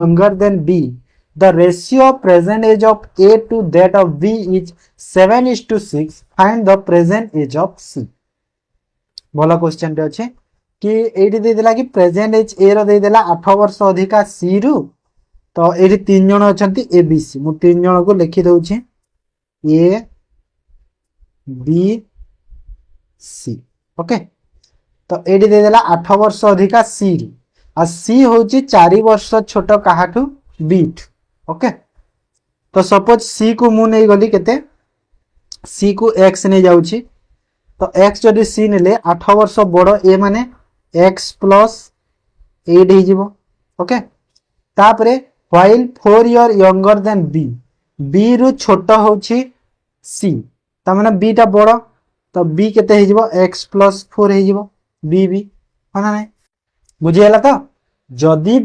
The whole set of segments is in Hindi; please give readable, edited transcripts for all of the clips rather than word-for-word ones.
younger than B, the ratio of present age of A to that of B is 7:6. Find the present age of C. भला क्वेश्चन टे अच्छे कि एठी दे देला कि प्रेजेंट एज ए रो दे देला 8 वर्ष अधिका सी रु तो एठी तीन जण अछंती ए बी सी मु तीन जण को लिखि दउ छी ए बी सी ओके तो एठी दे देला 8 वर्ष अधिका सी रु आ सी होची 4 वर्ष छोट काहाठू बी ओके तो सपोज सी को मु नै गली केते सी को x नै जाउची तो x जदि सी नेले 8 वर्ष बड़ ए माने x प्लस 8 ही जीवो ओके तापरे while 4 year younger than b b रु छोट होची c ता माने b ता बड़ तो b केते ही जीवो x प्लस 4 ही जीवो b b होना नै बुझी हला तो जदि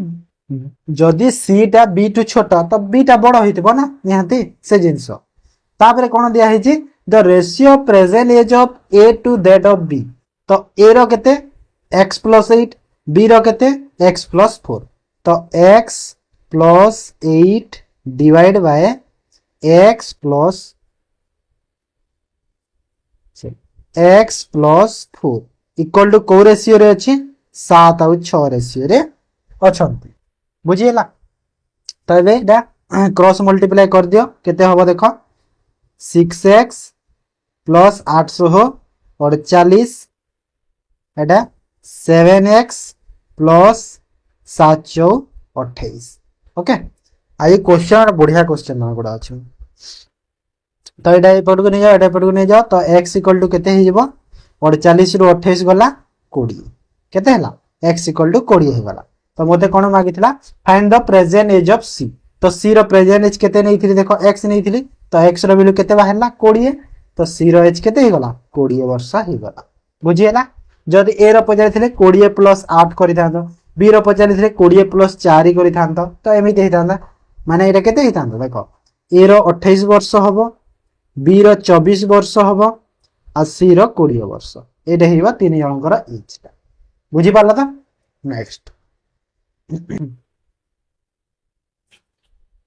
जदि c ता b टू छोट तो b ता बड़ होइतबो ना निहाती से जिंस तापरे कोन दिया हिची the ratio of present age of A to that of B तो A रो केते x plus 8 B रो केते x plus 4 तो x plus 8 divide by x plus 4 equal to को रेशियो रे अछि 7 और 6 रेशियो रे अछंती बुझियला तो एबे डा क्रॉस मल्टीप्लाई कर दियो केते होबो देखो 6x plus 848 Etah 7x plus 728 okay I question बढ़िया क्वेश्चन ना गुडा अछि तो एटा एपट को नै जाओ एटा एपट को नै जाओ तो x इक्वल टू केते हे जिवो 48 रु 28 गला 20 केते हला x इक्वल टू 20 हे गला तो मोते कोन मागितला find the present age of c तो c रो प्रेजेंट एज केते नै थिली देखो x नै थिली तो x रो वैल्यू केते बाहरला 20 तो c रो एज केते ही गला 20 वर्ष ही गला बुझियला जदि a रो पचारि थिले 20 प्लस 8 करि थांतो b रो पचारि थिले 20 प्लस 4 करि थांतो तो एमिते ही थांता माने एटा केते ही थांतो देखो a रो 28 वर्ष हबो b रो 24 वर्ष हबो आ c रो 20 वर्ष एटा हेबा तीन जनकर एज ता बुझि पाला त नेक्स्ट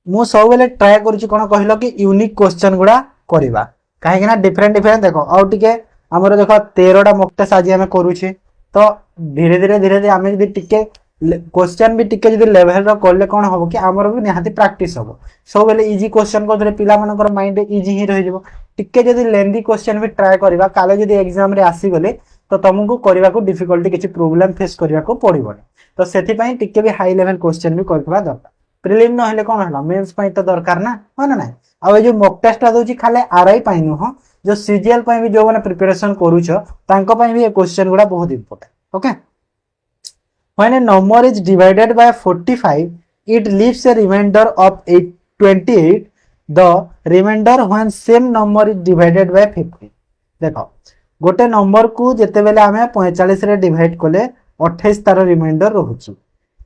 मु सब बेले ट्राई करछि कोन कहिलो कि यूनिक क्वेश्चन गुडा करबा काहे कि ना डिफरेंट डिफरेंट देखो आ टिके हमरो देखो 13 टा मॉक टेस्ट आज हम करूछे तो धीरे धीरे हम जदी टिके क्वेश्चन भी टिके जदी लेवल रो करले कोन होबो कि हमरो भी निहाती प्रैक्टिस होबो सब बेले इजी क्वेश्चन को धरे पिला मानकर माइंड इजी ही रहि जबो टिके जदी लेंदी क्वेश्चन भी ट्राई करबा काले जदी एग्जाम रे आसी गले तो तुमको करबा को डिफिकल्टी किछि प्रॉब्लम फेस करबा को पड़िबो तो सेति पई टिके भी हाई लेवल क्वेश्चन भी करबा दरकार प्रीलिम न हेले कोन हला मेंस पई तो दरकार ना हो ना आ जो मॉक टेस्ट दोची खाले आरआई पई न हो जो सीजीएल पई भी जो माने प्रिपरेशन करूछ तांको पई भी ये क्वेश्चन गुडा बहुत important okay when a number is divided by 45 it leaves a remainder of 28 the remainder when same number is divided by 50 देखो गोटे नंबर को जेते बेले हमें 45 रे डिवाइड कोले 28 तार रिमाइंडर रहउछ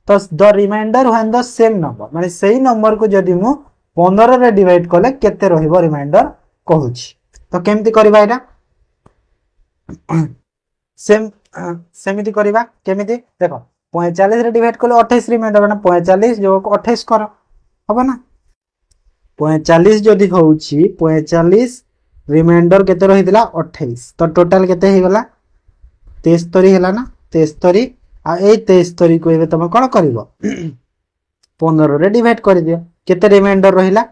तो the remainder when the same number माने सेही नंबर को जदी मु 15 रे डिवाइड कोले केते रहिबो रिमाइंडर कहूछि तो केमती करबा एटा सेमिति करबा केमिति देखो 45 रे डिवाइड कोले 28 रिमाइंडर ना 45 जो 28 कर हबो ना 45 जदी होउछि 45 रिमाइंडर केते रहिदिला 28 तो टोटल केते हे गला 73 हैला ना 73 आ ए 73 को एबे तुम कोन करबो 15 रे डिवाइड कर दियो केते रिमाइंडर रहिला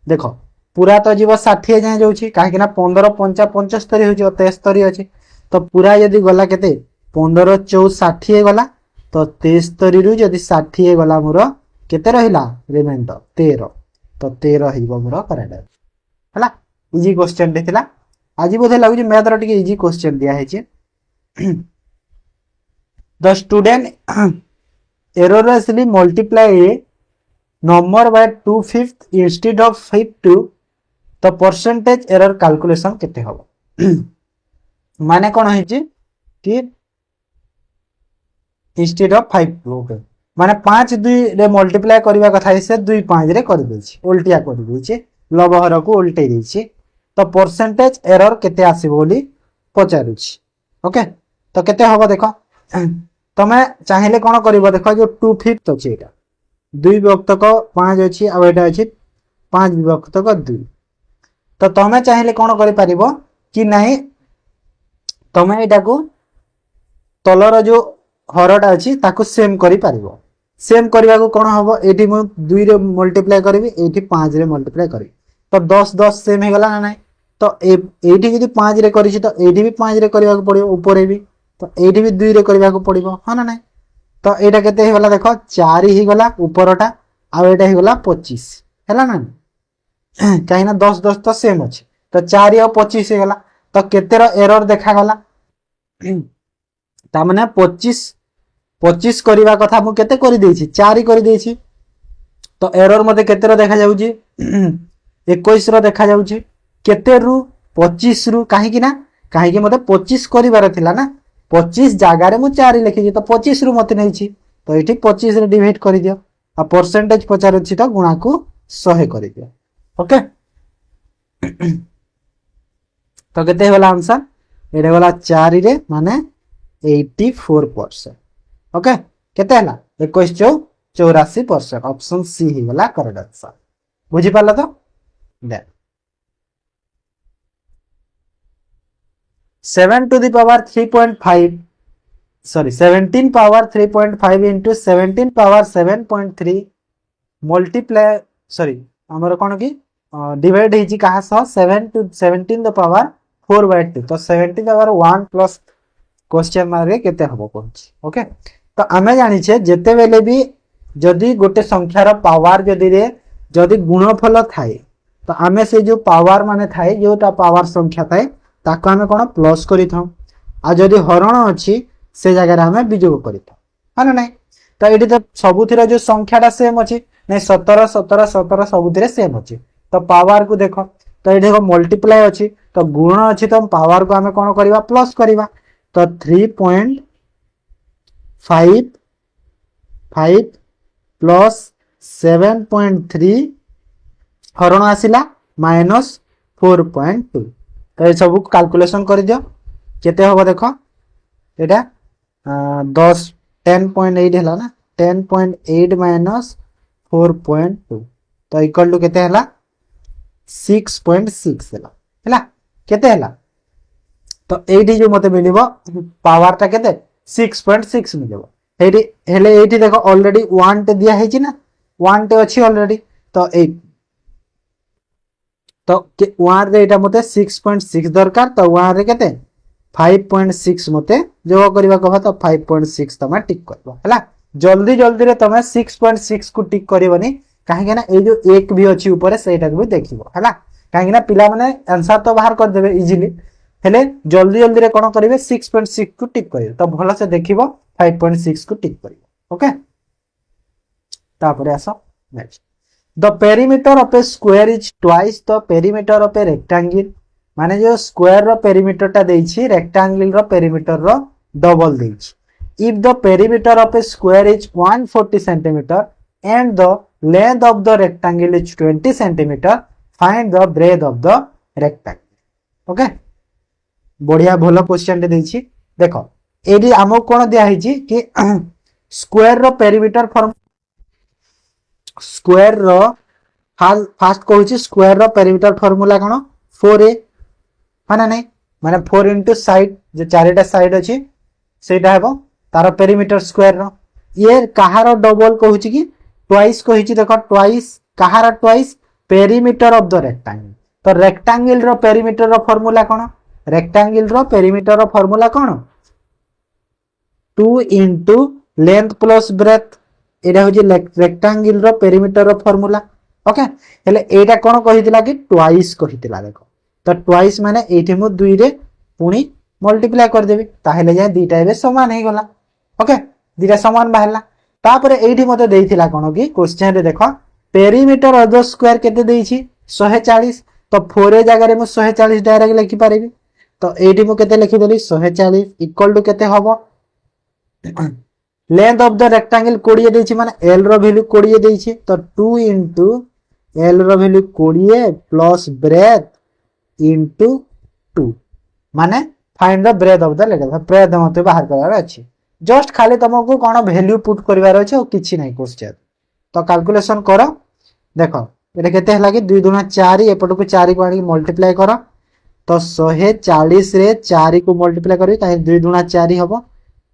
देखो पूरा तो जीव 60 जाय जाउछि काहे कि ना 15 5 75 होछि 73 अछि तो पूरा यदि गला केते 15 4 60 गला तो 73 रु यदि 60 गला मोर केते रहिला रिमाइंडर 13 तो 13 हिबो मोर करेक्ट हला इजी क्वेश्चन देथिला आज बोधे लागु मैथ रो टिके इजी क्वेश्चन दिया है छी the student erroneously multiply a number by 2/5 instead of 52 the percentage error calculation केते हबो माने कोन होई छी कि instead of 52 ओके माने 5 2 रे मल्टीप्लाई करबा कथा से 2 5 रे कर दै छी उल्टिया कर दै छी लबहर को उल्टै दै छी तो परसेंटेज एरर केते आसीबो बोली पचारु छी ओके तो केते हबो देखो तमे चाहिले कोन करबो देखो जो 2/5 अछि एटा दुई विभक्तक 5 अच्छी आ एटा अच्छी 5 विभक्तक 2 तो तुम चाहिए कौन कर कि नहीं तुम यहाँ को तलर जो हरटा अच्छी ताकू सेम कर सेम करने को कौन हम ये दुई रे मल्टीप्लाई करी ये 5 रे मल्टीप्लाई करी तो 10 10 सेम हो गला ना ना तो ये जी 5 रे करी तो ये भी 5 रे करने को पड़ो ऊपर भी तो ये भी 2 रे करने को पड़ो हाँ ना ना तो यहाँ के देख 4 ही गला ऊपरटा आटा ही गला 25 है ना कहीं 10 10 तो सेम अच्छे तो 4 और 25 हो गला तो केतेर एरर देखागला तामने 25 करवा कथा मु केते कर देछि 4 कर देछि तो एरर मते केतेर देखा जाउछि 21 रो देखा जाउछि केते रु 25 रु काहे कि ना काहे कि मते 25 करिवार थिला ना 25 जागा रे मु 4 लिखि तो 25 रु मते नैछि तो एठी 25 रे डिवाइड कर दियो आ परसेंटेज पचारछि तो गुणा को 100 कर दियो ओके तो केते होला आंसर एडे वाला 4 रे माने 84% ओके केते हला 2184% ऑप्शन सी ही वाला करेक्ट आंसर बुझी पाला तो then 7 to the power 3.5 sorry 17 power 3.5 into 17 power 7.3 multiply sorry हमर कोन की डिवाइड हे जी कहा सह 7 to 17 the power 4/2 तो 17 power 1 plus क्वेश्चन मार्क केते हबो कोछि ओके तो आमे जानि छे जेते बेले भी जदी गोटे संख्यार पावर जदी गुणफल थाए तो आमे से जो पावर माने थाए जोटा पावर संख्या थाए ताको आमे कोन प्लस करि थाउ आ जदी हरण अछि से जगह रे आमे विजोग करि थाउ हां नै तो एठी तो सबुथिरा जो संख्याटा सेम अछि नै 17 17 17 सबुथिरे सेम अछि तो पावर को देखो तो एठी देखो मल्टीप्लाई अछि तो गुण अछि तो पावर को आमे कोन करबा प्लस करबा तो 3.5 प्लस 7.3 हरण आसिला माइनस 4.2 तो ये सब कैलकुलेशन कर दियो केते होबो देखो एटा 10 10.8 हैला ना 10.8 माइनस 4.2 तो इक्वल टू केते हैला 6.6 हैला केते हैला तो एठी जो मते मिलिबो पावर ता केते 6.6 मिलिबो एठी हेले एठी देखो ऑलरेडी 1 टे दिया हेछि ना 1 टे अछि ऑलरेडी तो 8 तो 1 रे एटा मते 6.6 दरकार तो 1 रे केते 5.6 मते जो करबा कहबा तो 5.6 तमे टिक करबो हला जल्दी जल्दी रे तमे 6.6 को टिक करबनी काहे के ना ए जो एक भी अछि ऊपर सेटा को भी देखिबो हला काहे के ना पिला माने आंसर तो बाहर कर देबे इजीली हेले जल्दी जल्दी रे कोन करिवे 6.6 को टिक करिवे तो भलो से देखिबो 5.6 को टिक करिवो ओके तापरे आसो next the perimeter of a square is twice the perimeter of a rectangle माने जो स्क्वायर रो पेरीमीटर ता देछि रेक्टेंगल रो पेरीमीटर रो डबल देछि if the perimeter of a square is 140 centimetre and the length of the rectangle is 20 centimetre find the breadth of the rectangle okay बढ़िया भलो क्वेश्चन दे देछि देखो एडी हमो कोन दिया हिछि कि स्क्वायर रो perimeter form square rho fast कहूछि square रो पेरीमीटर फार्मूला कोन 4a माने नै माने 4 इनटू साइड जे चारिटा साइड अछि सेटा हेबो तार पेरीमीटर स्क्वायर रो ये कहार डबल कहूछि कि ट्वाइस कहिछि देखो twice Kahar twice perimeter of the rectangle तो रेक्टेंगल रो पेरीमीटर रो फार्मूला कोन रेक्टेंगल रो पेरीमीटर रो फार्मूला कोन 2 इनटू लेंथ प्लस ब्रेथ एटा होजी रेक्टेंगल रो पेरीमीटर रो फार्मूला ओके हेले एटा कोन कहितला कि ट्वाइस कहितला देखो तो ट्वाइस माने एठी मु 2 रे पुनी मल्टीप्लाई कर देबी ताहेले जाय दुईटा एबे समान हे गला ओके दुईटा समान बाहरला तापरे एठी मते देइथिला कोन कि क्वेश्चन रे देखो पेरीमीटर ऑफ द स्क्वायर केते देइछि 140 तो 4 ए जगह रे मु 140 डायरेक्ट लिखि पारिबी तो एठी मु केते लिखि देली 140 इक्वल टू केते हबो लेंथ ऑफ द रेक्टेंगल 20 देछि माने l रो वैल्यू 20 देछि तो 2 इनटू l रो वैल्यू 20 प्लस ब्रेथ इनटू 2 माने find the breadth of the letter breadth मते बाहर करार अछि जस्ट खाली तुमको कोन वैल्यू पुट करिवार अछि और किछि नै क्वेश्चन तो कैलकुलेशन कर देख ये केते हला कि 2 दूना 4 एपट को 4 को आनी मल्टीप्लाई कर तो 140 रे 4 को मल्टीप्लाई करी ताहि 2 दूना 4 हबो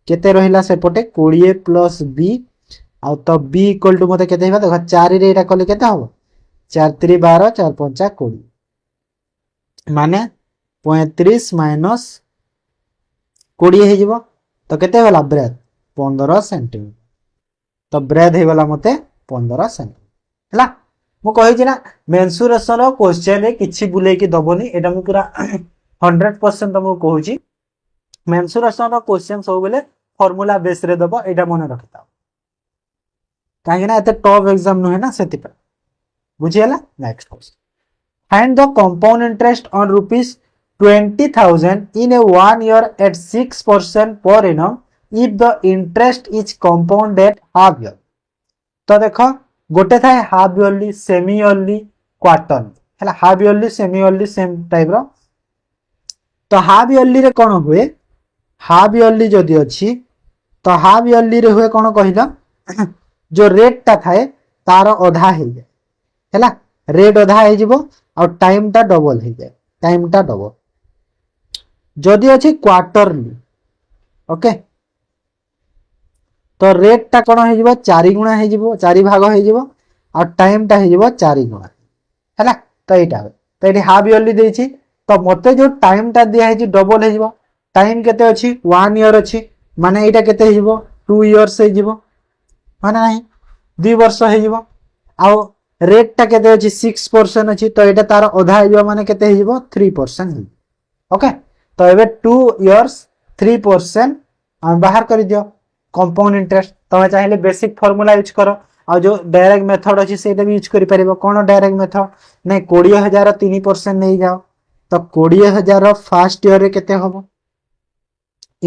केते रहिला सेपटे 20 प्लस बी आ तो बी इक्वल टू मते केते हेबा देख 4 रे एटा कले केते हबो 4 3 12 4 5 20 माने 35 माइनस 20 हे जिवो तो केते होला ब्रेथ 15 सेंटीमीटर तो ब्रेथ हे वाला मते 15 सेंटीमीटर हला मु कहि छी ना मेंसुरेशन क्वेश्चन रे किछि बुले कि दबोनी एटा मु पूरा 100% तुमको कहू छी मेंसुरेशन क्वेश्चन सब बेले फार्मूला बेस रे दबो एटा मने रखिता काहे ना एते टॉप एग्जाम नु है ना सेति पर बुझियला next question find the compound interest on rupees 20,000 in a 1 year at 6% per annum if the interest is compounded half year तो देखो गोटे थाए half yearly semi yearly quarterly हैला half yearly semi yearly same type रो तो हाफ इयरली रे कोन हुए हाफ इयरली जदी अछि तो हाफ इयरली रे हुए कोन कहिला जो रेट ता थाए तार आधा हे जाय हैला रेट आधा हे जिवो और टाइम ता डबल हे जाय टाइम ता डबल जदी अछि क्वार्टरली ओके तो रेट ता कोन हे जिवो 4 गुणा हे जिवो 4 भाग हे जिवो और टाइम ता हे जिवो 4 गुणा हैला तो एटा तो एटी हाफ इयरली देछि तो मते जो टाइम ता दिया हे जि डबल हे जिवो टाइम केते अछि 1 ईयर अछि माने एटा केते हे जिवो 2 इयर्स हे जिवो माने नाही 2 वर्ष हे जिवो आ रेट ता केते अछि 6% अछि तो एटा तार आधा हे जिवो माने केते हे जिवो 3% हे ओके तो एबे 2 इयर्स 3% हम बाहर कर दियो कंपाउंड इंटरेस्ट तमे चाहिले बेसिक फार्मूला यूज करो आ जो डायरेक्ट मेथड अछि सेटा भी यूज करि परिबो कोन डायरेक्ट मेथड नै 20000 3% नै जाओ तो 20000 फर्स्ट ईयर रे केते होबो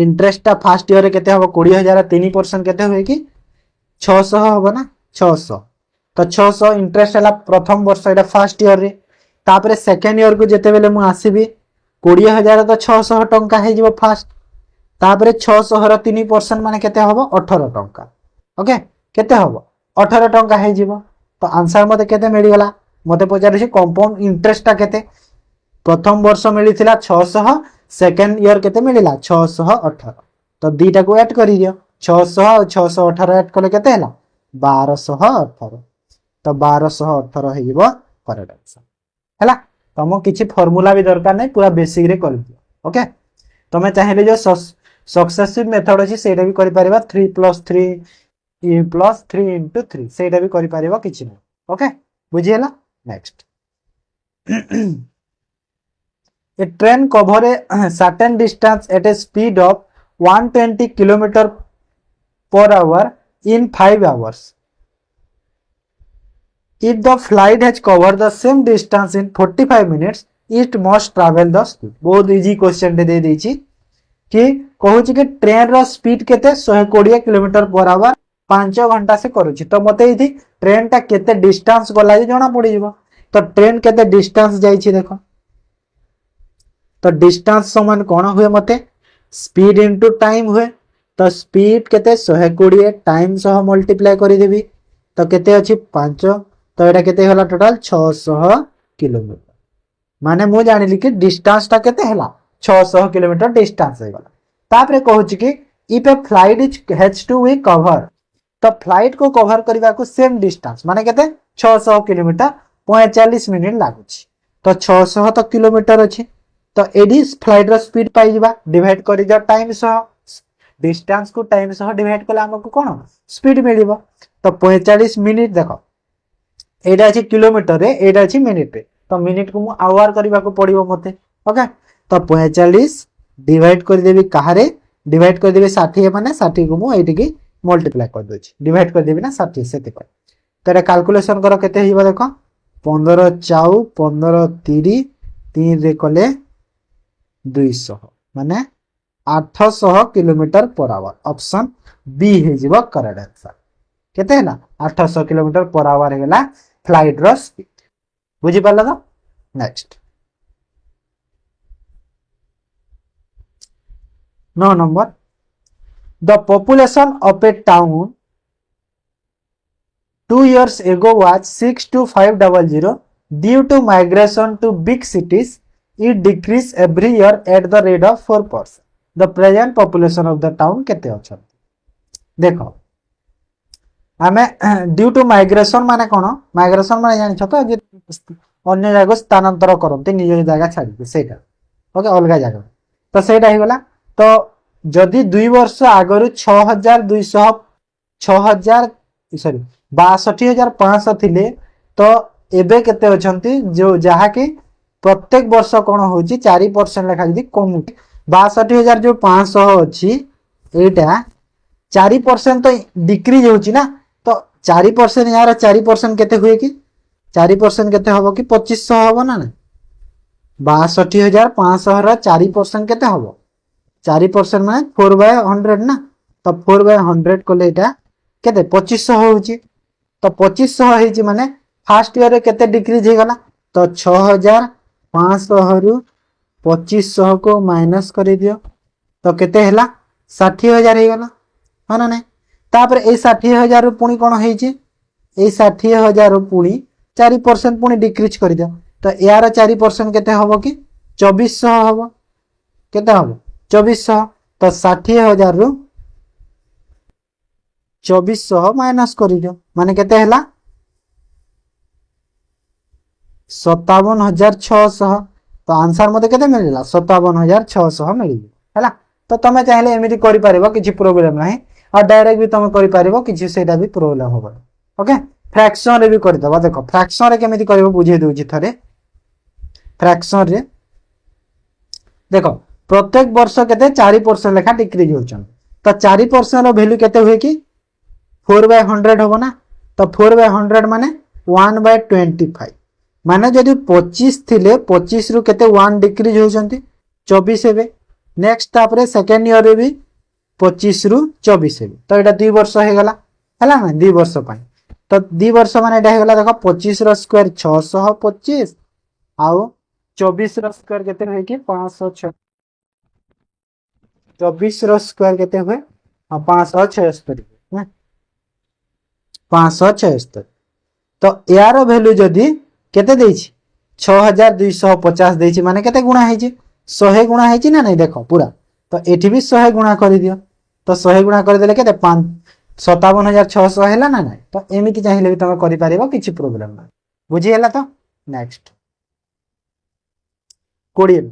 इंटरेस्ट ता फर्स्ट ईयर रे केते होबो 20000 3% केते होय कि 600 होबो ना 600 तो 600 इंटरेस्ट हला प्रथम वर्ष एटा फर्स्ट ईयर रे तापरे सेकंड ईयर को जेते बेले मु आसीबी 20000 तो 600 टंका हे जिवो फर्स्ट तापरे 600 रो 3% माने केते होबो 18 टंका ओके केते होबो 18 टंका हे जिवो तो आंसर मते केते मिली गला मते पचारि छी कंपाउंड इंटरेस्ट ता केते प्रथम वर्ष मिली थिला 600 सेकंड ईयर केते मिलिला 618 तो दीटा को ऐड करि दियो 600 और 618 ऐड करले केते हला 1218 तो 1218 हे जिवो करेक्ट आंसर हला तमो किछि फार्मूला भी दरकार नै पूरा बेसिक रे कर दियो ओके तमे चाहिले जो सक्सेसिव मेथड अछि सेटा भी करि परिबा 3 + 3 + 3 * 3 सेटा भी करि परिबा किछि नै ओके बुझियला next a train cover a certain distance at a speed of 120 km per hour in 5 hours if the flight has covered the same distance in 45 minutes it must travel the speed बहुत इजी क्वेश्चन दे देछि कि कहू कि ट्रेन रो स्पीड केते 120 किलोमीटर पर आवर 5 घंटा से करूची तो मते इथि ट्रेन ता केते डिस्टेंस गला जे जणा पड़ी जिवो तो ट्रेन केते डिस्टेंस जाई छी देखो तो डिस्टेंस समान कोन हुए मते स्पीड इनटू टाइम हुए तो स्पीड केते 120 टाइम सह मल्टीप्लाई करि देबी तो केते अछि 5 तो एटा केते होला टोटल 600 किलोमीटर माने मु जानिली कि डिस्टेंस ता केते हला 600 किलोमीटर डिस्टेंस हे गला तापरे कहूची कि if a flight is has to be cover तो फ्लाइट को कवर करबा को सेम डिस्टेंस माने केते 600 किलोमीटर 45 मिनिट लागुची तो 600 तो किलोमीटर अछि तो एडी फ्लाइट रो स्पीड पाई जिबा डिवाइड करि द टाइम सह डिस्टेंस को टाइम सह डिवाइड कला हमको कोन स्पीड मिलिबो तो 45 मिनिट देखो एटा अछि किलोमीटर रे एटा अछि मिनिट रे तो मिनिट को मु आवर करबा को पड़िबो मते ओके तो 45 डिवाइड कर देबी कहारे डिवाइड कर देबी 60 माने 60 को मु एटी की मल्टीप्लाई कर दोछि डिवाइड कर देबी ना 60 सेते पर तो एटा कैलकुलेशन करो केते हिबो देखो 15 चाउ 15 30 3 रे कले 200 माने 800 kilometre per hour option B हे जिवो करेक्ट आंसर केते हैला 800 किलोमीटर पर आवर हेला फ्लाइट रो स्पीड बुझि पाला तो next 9 number the population of a town 2 years ago was 62500. Due to migration to big cities, it decrease every year at the rate of 4%. The present population of the town केते अछन देखो आमे ड्यू टू माइग्रेशन माने कोन माइग्रेशन माने जानि छ तो जे अन्य जगह स्थानांतर करते निज जगह छाड़ी सेटा ओके अलग जगह तो सेटा ही गला तो जदि 2 वर्ष आगरु 6200 6000 सॉरी 62500 थिले तो एबे केते अछंती जो जहा कि प्रत्येक वर्ष कोन होची 4% लेखा जदि कम 62000 जो 500 अछि एटा 4% तो डिक्रीज होची ना तो 4% यार 4% केते हुए कि 4% केते हबो कि 2500 हबो ना 62500 रा 4% केते हबो 4% माने 4/100 ना तो 4/100 कोले एटा केते 2500 होची तो 2500 हेची माने फर्स्ट ईयर रे केते डिक्रीज हे गला तो 6500 रु 2500 को माइनस करि दियो तो केते हैला 60000 हे गला हा ना नहीं तापर ए 60000 रु पुनी कोन हेची ए 60000 रु पुनी 4% पुनी डिक्रीज करि दियो तो यार 4% केते हबो कि 2400 हबो केते हबो 2400 तो 60000 रु 2400 माइनस करि दियो माने केते हैला 57600 तो आंसर मते केते मिलला 57600 मिल हैला तो तमे चाहिले एमिति करि परिबो किछि प्रॉब्लम नाही और डायरेक्ट भी तमे करि परिबो किछि सेटा भी प्रॉब्लम होबो ओके फ्रैक्शन रे भी करि दबा देखो फ्रैक्शन रे केमिति करिवो बुझे दोछि थरे फ्रैक्शन रे देखो प्रत्येक वर्ष केते 4% लेखा डिक्रीज होचन तो 4% रो वैल्यू केते होय कि 4/100 होबो ना तो 4/100 माने 1/25 माने जदि 25 थिले 25 रु केते 1 डिक्रीज होचंती 24 हेबे नेक्स्ट तापरे सेकंड ईयर रे भी 25 रु 24 हेबे तो एटा 2 वर्ष हे गला हला ना 2 वर्ष पय तो 2 वर्ष माने एटा हे गला देखो 25 रो स्क्वायर 625 आउ 24 रो स्क्वायर केते होय कि 506 24 रो स्क्वायर केते होय 576 ना 576 तो यार वैल्यू जदी केते देछि 6250 देछि माने केते गुणा हेछि 100 गुणा हेछि ना नहीं देखो पूरा तो एठी भी 100 गुणा कर दियो तो 100 गुणा कर देले केते 57600 हैला ना नहीं तो एमिति चाहिले भी तमे करि पारिबो किछि प्रॉब्लम ना बुझि हैला तो next कोडियन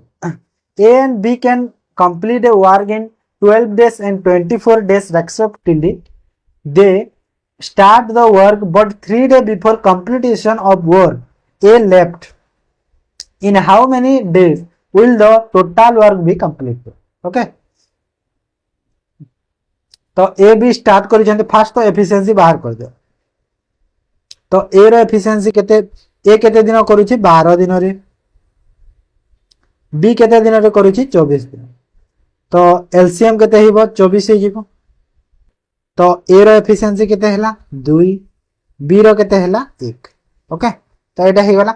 A and B can complete a work in 12 days and 24 days respectively. They start the work but 3 days before completion of work A left. In how many days will the total work be completed? Okay. तो A भी स्टार्ट करि जंते फर्स्ट तो एफिशिएंसी बाहर कर दो तो A रो एफिशिएंसी केते A केते दिन करूची 12 दिन रे B केते दिन रे करूची 24 दिन तो एलसीएम केते हिबो 24 हे जिवो तो A रो एफिशिएंसी केते हैला 2 B रो केते हैला 1 ओके तो एटा हे गला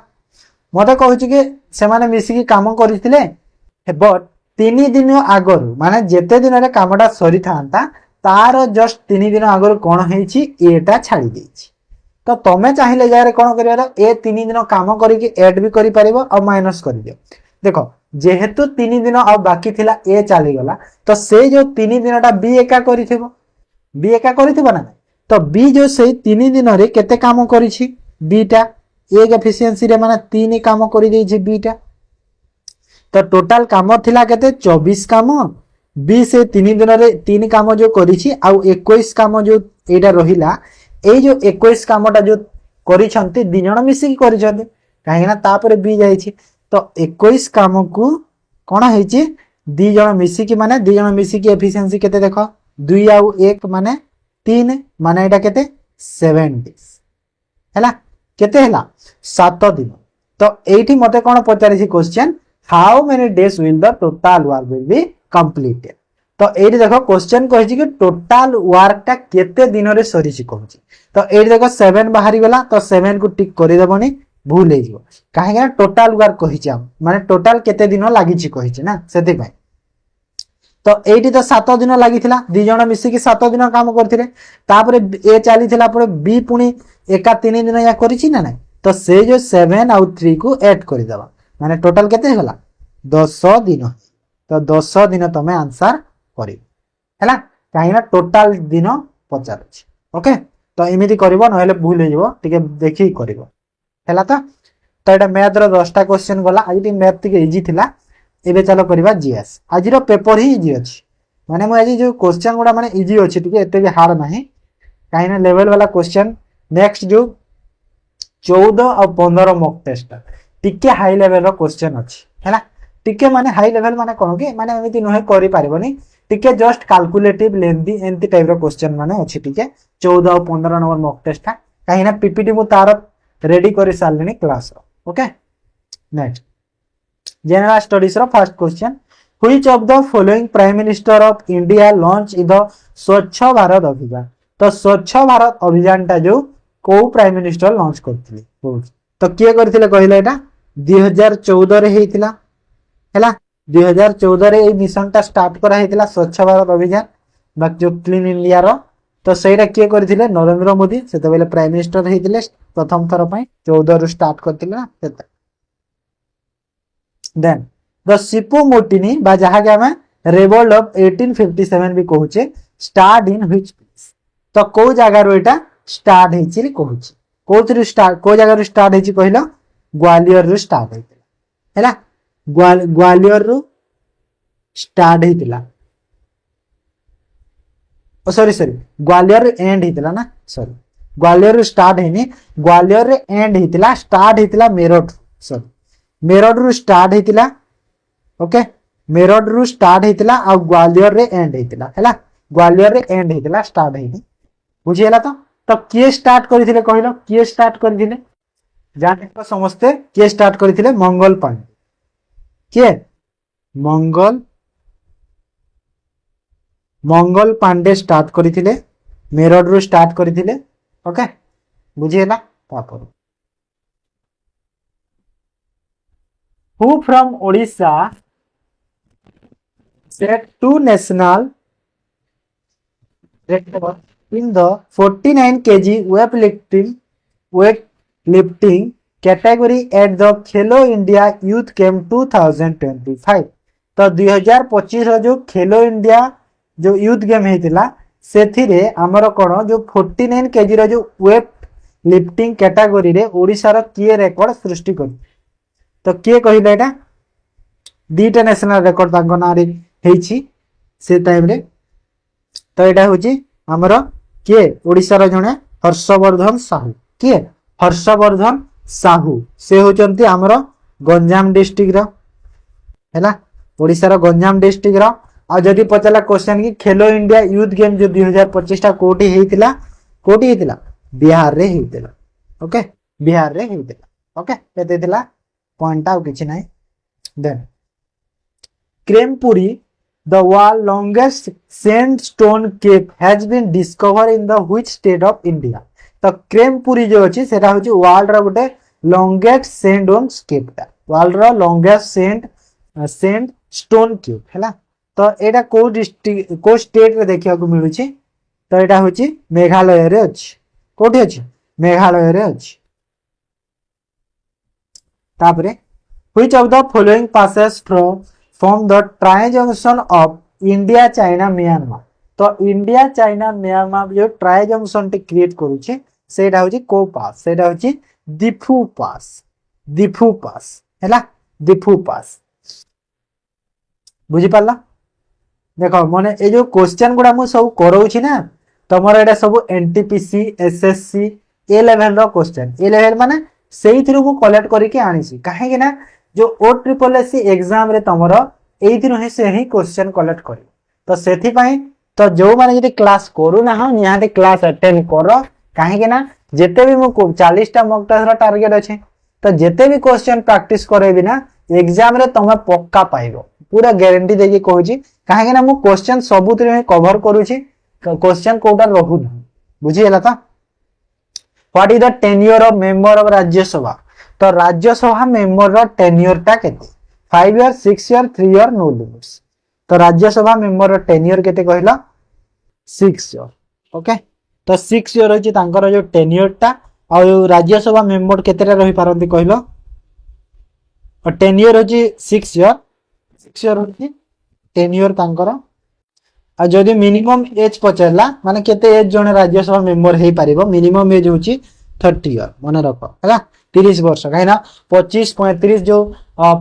मते कहूची कि से माने मिसी की काम करिथिले बट 3 दिन आगरु माने जेते दिन रे कामटा सरी थांता तार जस्ट 3 दिन आगरु कोन हेछि एटा छाडी देछि तो तमे चाहिले जारे कोन करियार ए 3 दिन काम करी कि ऐड भी करि परिबो और माइनस करि दियो देखो जेहेतु 3 दिन और बाकी थिला ए चली गला तो से जो 3 दिनटा बी एका करिथिबो ना तो बी जो से 3 दिन रे केते काम करिछि बीटा एक एफिशिएंसी रे माने 3 काम करि देछि बीटा तो टोटल काम थिला केते 24 काम बी से 3 दिन रे 3 काम जो करिछि आ 21 काम जो एटा रहिला ए जो 21 कामटा जो करिछंती दिन जण मिसी की करिछंती काहे ना तापर बी जाइछि तो 21 काम को कोन हेछि दी जण मिसी की माने दी जण मिसी की एफिशिएंसी केते देखो 2 आ 1 माने 3 माने एटा केते 7 डेज हैला केते हैला 7 दिन तो एठी मते कोन पचारि छि question how many days will the total work will be completed तो एठी देखो क्वेश्चन कहै छि कि टोटल वर्क ता केते दिन रे सरी छि कहै छि तो एठी देखो 7 बाहरी गला तो 7 को टिक करि देबनी भूल हे जिवो काहे कि टोटल वर्क कहि छि हम माने टोटल केते दिन लागि छि कहि छि ना सेति भाई तो एठी तो 7 दिन लागि थिला दी जण मिसी कि 7 दिन काम करथिले तापर ए चाली थिला पर बी पुनी एका 3 दिन या करिछि ना नहीं तो से जो 7 आउ 3 को ऐड कर देबा माने टोटल केते होला 10 दिन तो 10 दिन तमे आंसर करिव हैला काहेना टोटल दिन पचारछि ओके तो एमिति करबो नहले भूल हो जिवो टिके देखि करबो हैला तो एटा मैथ रो 10टा क्वेश्चन गला आज टी मैथ टिके इजी थिला एबे चलो करबा जीएस आज रो पेपर ही इजी अछि माने मु आज जो क्वेश्चन गुडा माने इजी अछि टिके एते भी हार्ड नाही काहेना लेवल वाला क्वेश्चन नेक्स्ट जो 14 और 15 मॉक टेस्ट टिके हाई लेवल रो क्वेश्चन अछि हैला टिके माने हाई लेवल माने कोन के माने एमिति नहे करि पारिबोनी टिके जस्ट कैलकुलेटिव लेंथी एंती टाइप रो क्वेश्चन माने अछि टिके 14 और 15 नंबर मॉक टेस्ट काहेना पीपीटी मु तार रेडी करि सालनी क्लास रो ओके नेक्स्ट जनरल स्टडीज रो first question which of the following prime minister of India launch in the Swachh Bharat अभियान तो स्वच्छ भारत अभियान टा जो को प्राइम मिनिस्टर लॉन्च करथिले तो किए करथिले कहिला एटा 2014 रे हेतिला हैला 2014 रे ए मिशन टा स्टार्ट करा हेतिला स्वच्छ भारत अभियान बाकी जो क्लीन इंडिया रो तो सेटा किए करथिले नरेंद्र मोदी सेते बेले प्राइम मिनिस्टर हेतिले प्रथम थर पई 14 रु स्टार्ट करथिले ना सेता देन द सिपो मोटिनी बा जहा के हम रेवोल्ट ऑफ 1857 भी कहूचे स्टार्ट इन व्हिच प्लेस तो को जगह रो एटा स्टार्ट हेछि कहूची कोथि स्टार्ट को जगह रो स्टार्ट हेछि कहलो ग्वालियर रो स्टार्ट हेतिला हैला ग्वालियर रो स्टार्ट हेतिला ओ सॉरी ग्वालियर एंड हेतिला ना सॉरी ग्वालियर रो स्टार्ट हेनी ग्वालियर रे एंड हेतिला स्टार्ट हेतिला मेरठ सॉरी मेरठ रो स्टार्ट हेतिला ओके मेरठ रो स्टार्ट हेतिला आ ग्वालियर रे एंड हेतिला हैला ग्वालियर रे एंड हेतिला स्टार्ट हेनी बुझियला तो किए स्टार्ट करथिले कहलो किए स्टार्ट करथिले जाने को समझते किए स्टार्ट करथिले मंगल पांडे किए मंगल पांडे स्टार्ट करथिले मेरठ रो स्टार्ट करथिले ओके बुझियला तापर who from Odisha set 2 national records in the 49 kg weightlifting category at the Khelo India Youth Camp 2025 तो 2025 रो जो खेलो इंडिया जो यूथ गेम हेतिला सेथिरे हमर कोन जो 49 केजी रो जो वेट लिफ्टिंग कैटेगरी रे ओडिसा रो किए रेकॉर्ड सृष्टि कर तो किए कहिला एटा दीटा नेशनल रेकॉर्ड तांको नारी हेछि से टाइम रे तो एटा होछि हमर किए ओडिसा रो जने हर्षवर्धन साहू किए हर्षवर्धन साहू से होचंती हमर गंजाम डिस्ट्रिक्ट रो हैला ओडिसा रो गंजाम डिस्ट्रिक्ट रो आ जदी पचला क्वेश्चन की खेलो इंडिया यूथ गेम जो 2025 टा कोटी हेतिला बिहार रे हेतिला ओके बिहार रे हेतिला ओके एते दिला पॉइंट आउ किछ नै then Krempuri the world longest sandstone cave has been discover in the which state of India तो क्रेमपुरी जो अछि सेटा होछि वर्ल्ड रो गोटे लॉन्गेस्ट सैंडस्टोन केव ता वर्ल्ड रो लॉन्गेस्ट सैंडस्टोन केव हैला तो एटा को डिस्ट्रिक्ट को स्टेट रे देखिया को मिलु छी तो एटा होछि मेघालय रे अछि कोठी अछि मेघालय रे अछि तापरे which of the following passes from the tri junction of India China Myanmar तो इंडिया चाइना म्यांमार जो ट्राई जंक्शन टे क्रिएट करू छी सेटा होछि को पास सेटा होछि दिफु पास हैला दिफु पास बुझी पाला देखो माने ए जो क्वेश्चन गुडा मु सब करौ छी ना तमरो एटा सब एनटीपीसी एसएससी ए लेवल रो क्वेश्चन ए लेवल माने सेही थ्रू मु कलेक्ट करके आनी छी काहे कि ना जो ओ ट्रिपल एससी एग्जाम रे तमरो एही थ्रू हे से ही क्वेश्चन कलेक्ट करी तो सेथि पई तो जो माने जदी क्लास करू ना हो निहाते क्लास अटेंड करो काहे कि ना जेते भी मु 40 टा मॉक टेस्ट रो टारगेट अछि तो जेते भी क्वेश्चन प्रैक्टिस करेबी ना एग्जाम रे तमे पक्का पाइबो पूरा गारंटी देके कहू छी काहे कि ना मु क्वेश्चन सबुत रे कवर करू छी क्वेश्चन कोटा रहू ना बुझी हला ता what is the tenure of member of Rajya Sabha तो राज्यसभा मेंबर रो टेन्योर ता केते 5 year 6 year 3 year no limits तो राज्यसभा मेंबर रो टेन्योर केते कहला 6 इयर ओके तो 6 इयर होची तांकर जो टेन्योर ता ଆଉ राज्यसभा मेंबर केतेटा रही पारंती कहलो 10 इयर होची 6 इयर 6 इयर होची 10 इयर तांकर आ जदि मिनिमम एज पचारला माने केते एज जने राज्यसभा मेंबर हे पारिबो मिनिमम एज होची 30 इयर मन रख हैला 30 वर्ष कहिना 25 35 जो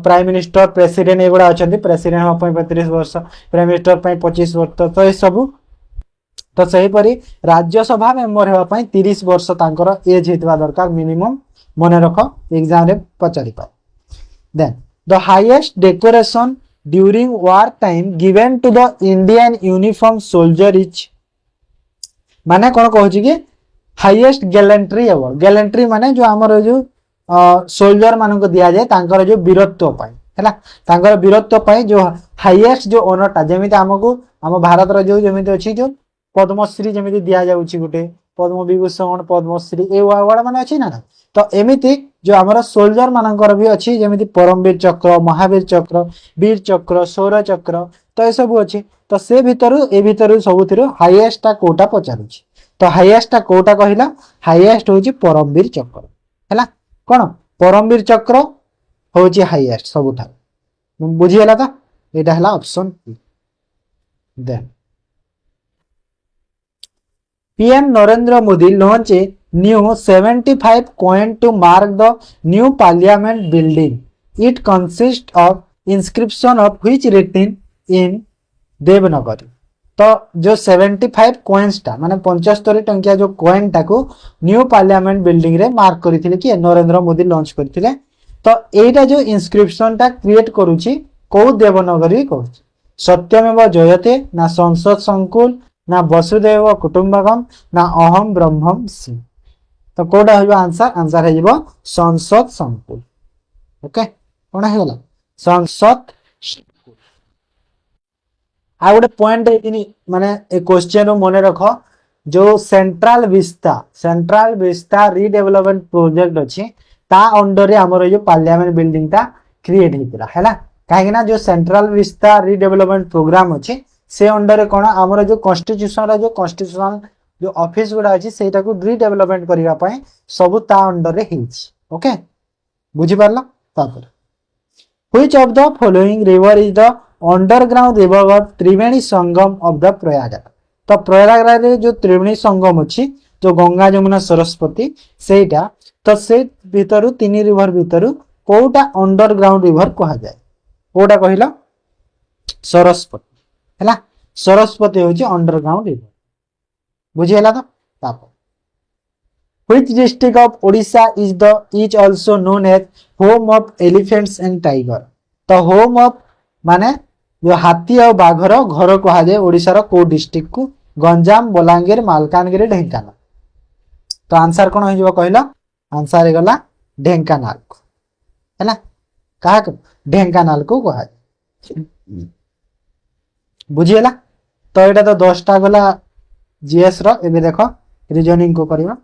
प्राइम मिनिस्टर प्रेसिडेंट एगुडा अछंती प्रेसिडेंट हो 35 वर्ष प्राइम मिनिस्टर पई 25 वर्ष तो ए सब तो सही परी राज्यसभा मेंबर हेबा पई 30 वर्ष तांकर एज हेतबा दरकार मिनिमम मन रख एग्जाम रे पचारि पाए then the highest decoration during war time given to the Indian uniform soldier is माने कोन कहूची कि हाईएस्ट गैलेंट्री अवार्ड गैलेंट्री माने जो हमर जो सोल्जर मान को दिया जाए तांकर जो वीरत्व पाई हैला तांकर वीरत्व पाई जो हाईएस्ट जो ओनरटा जेमिति हमको हम भारत रो जो जेमिति अछि जो पद्मश्री जेमिति दिया जाउची गुटे पद्म विभूषण पद्मश्री ए अवार्ड माने अछि ना तो एमिति जो हमर सोल्जर मानकर भी अछि जेमिति परमवीर चक्र महावीर चक्र वीर चक्र सौर चक्र तो ए सब अछि तो से भितरु सबुथिरो हाईएस्ट टा कोटा पचारुछि तो हाईएस्ट टा कोटा कहिला हाईएस्ट होछि परमवीर चक्र हैला कोन परमवीर चक्र होछि हाईएस्ट सबुठा बुझी हला त एटा हला option then PM Narendra Modi launch a new 75 coin to mark the new parliament building. It consists of inscription of which written in Devanagari तो जो 75 coins टा माने 75 टंकिया जो coin टा को न्यू पार्लियामेंट बिल्डिंग रे मार्क करथिले कि नरेंद्र मोदी लॉन्च करथिले तो एटा जो इंस्क्रिप्शन टा क्रिएट करूची को देवनागरी कहूची सत्यमेव जयते ना संसद संकुल ना वसुदेव कुटुंबकम ना अहम ब्रह्मस्मि तो कोडा होइबो आंसर हेइबो संसद संकुल ओके कोना हेगला संसद संकुल आ गोटे पॉइंट एदिनी माने ए क्वेश्चन रो मने रखो जो सेंट्रल विस्ता रीडेवलपमेंट प्रोजेक्ट अछि ता अंडर रे हमर जो पार्लियामेंट बिल्डिंग ता क्रिएट हेतिला हैला काहे ना जो सेंट्रल विस्ता रीडेवलपमेंट प्रोग्राम अछि से अंडर रे कोन हमर जो कॉन्स्टिट्यूशन जो ऑफिस गुडा अछि सेटा को रीडेवलपमेंट करिवा पय सब ता अंडर रे हिच ओके बुझी पारला तापर which of the following river is the underground river of Triveni Sangam of the Prayagraj तो प्रयागराज रे जो त्रिवेणी संगम अछि जो गंगा जमुना सरस्वती सेटा तो से भीतरु तीन रिवर भीतरु कोटा अंडरग्राउंड रिवर कहा जाय कोटा कहिला सरस्वती हैला सरस्वती होची अंडरग्राउंड रिवर बुझी हला तो ताप which district of Odisha is also known age home of elephants and tiger तो होम ऑफ माने जो हाथी और बाघर घर कहा जाए ओडिशा रो को डिस्ट्रिक्ट को गंजाम बलांगीर मालकानगिरी ढेंकानाल तो आंसर कोन हो जबो कहला आंसर हे गला ढेंकानाल को हैला कहा ढेंकानाल को कहा बुझी हला तो एटा तो 10 टा गला जीएस रो एबे देखो रीजनिंग को करिवा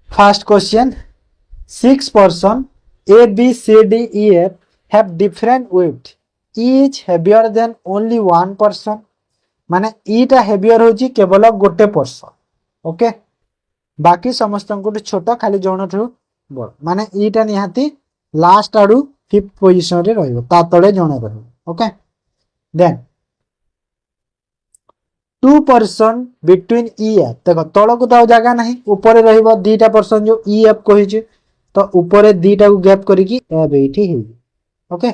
first question 6 person A B C D E F have different weight each heavier than only one person माने ईटा हेवियर होची केवल गोटे पर्सन ओके बाकी समस्त को छोटा खाली जण ठु बड़ माने ईटा निहाती लास्ट आडू 5th पोजीशन रे रहइबो ता तळे जण रहइबो okay then 2 person between E F देखो तळ को तो जगह नहीं ऊपर रहइबो दीटा पर्सन जो ई एफ कहि छै तो ऊपर दीटा को गैप करी कि एब एठी हे ओके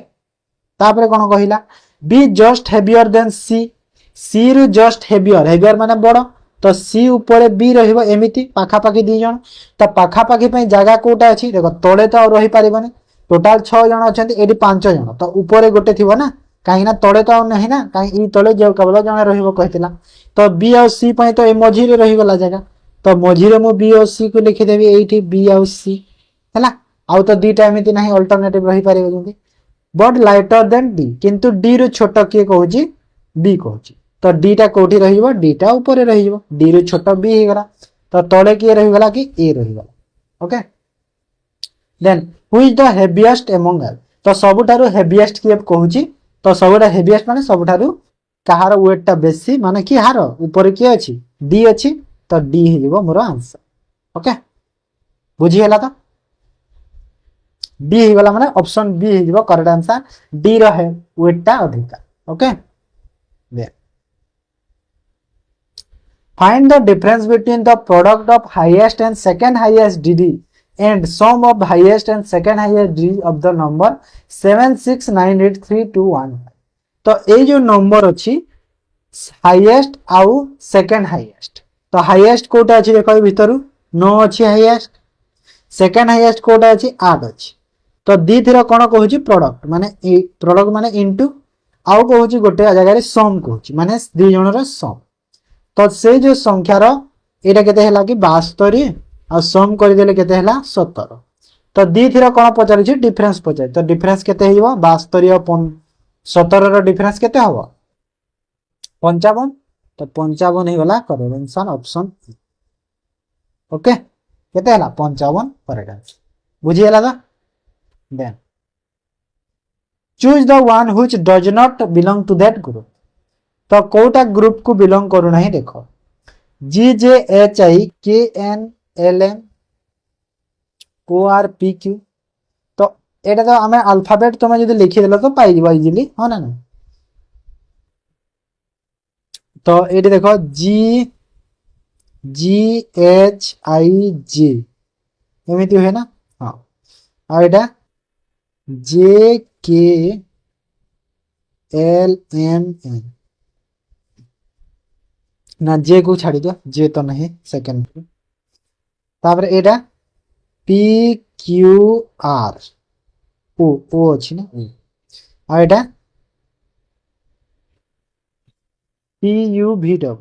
तापरे कोन कहिला बी जस्ट हेवियर देन सी रु जस्ट हेवियर माने बड़ तो सी ऊपर बी रहिबो एमिति पाखा पाखी दी जण तो पाखा पाखी पई जगह कोटा अछि देखो तळे तो रहि पारिबनी टोटल 6 जण अछंती एडी 5 जण तो ऊपर गोटे थिबो ना काहे ना तळे तो नहीं ना काहे ई तळे जे केवल जण रहिबो कहितला तो बी और सी पई तो ए मझी रे रहि गला जगह तो मझी रे मो बी और सी को लिखि देबी एठी बी और सी हैला आउ तो दीटा एमिति नहीं अल्टरनेटिव रहि पारिबो जंती बट लाइटर देन डी किंतु डी रो छोटो के कहूची बी कहूची तो डी टा कोठी रहिबो डी टा ऊपर रहिबो डी रो छोटो बी हे गला तो तळे के रहि गला कि ए रहि गला okay then who is the heaviest among all तो सबुठारु हेवीएस्ट के कहूची तो सबुठा हेवीएस्ट माने सबुठारु कहार वेट टा बेसी माने कि हार ऊपर के अछि डी अछि तो डी हो मोर आंसर। ओके बुझीगला तो डी होगला माने ऑप्शन बी हो करेक्ट आंसर। डी रहे वेटटा अधिका। Okay find the difference between the product of highest and second highest dd and sum of highest and second highest dd of the number 76983215। तो ये जो नंबर अच्छी हाईएस्ट आउ सेकंड हाईएस्ट तो हाईएस्ट कोटा अच्छी देखो भीतर 9 अच्छी हाईएस्ट सेकंड हाईएस्ट कोटा अच्छी 8 अच्छी तो दी थीर कौन कहूँ प्रोडक्ट माने इनटू आउ कहूँ गोटे जगह सम कहूँ माने दी जनर सम तो से जो संख्यार एटा केते हला कि 72 आ सम करदेले केते हला 17 तो दी थीर कौन पचार डिफरेंस पचार तो डिफरेंस केते हिबो 72 और 17 रो डिफरेंस केते हबो 55 तो 55 ही वाला correct answer option E. Okay केते हला 55 करेक्ट आंसर बुझियला दा then choose the one which does not belong to that group तो कोटा ग्रुप को बिलोंग करू नहीं देखो GJHI KNLM ORPQ तो एटा तो हमें अल्फाबेट तुम्हें जो लिखी देला तो पाई जीवा इजीली हो ना तो ये देखो GHIJ एमती हुए ना हाँ और एटा JKLMN ना जे को छाड़ी दियो जे तो नहीं सेकंड तापर एटा PQR ओ अछि ना आ एटा TUVW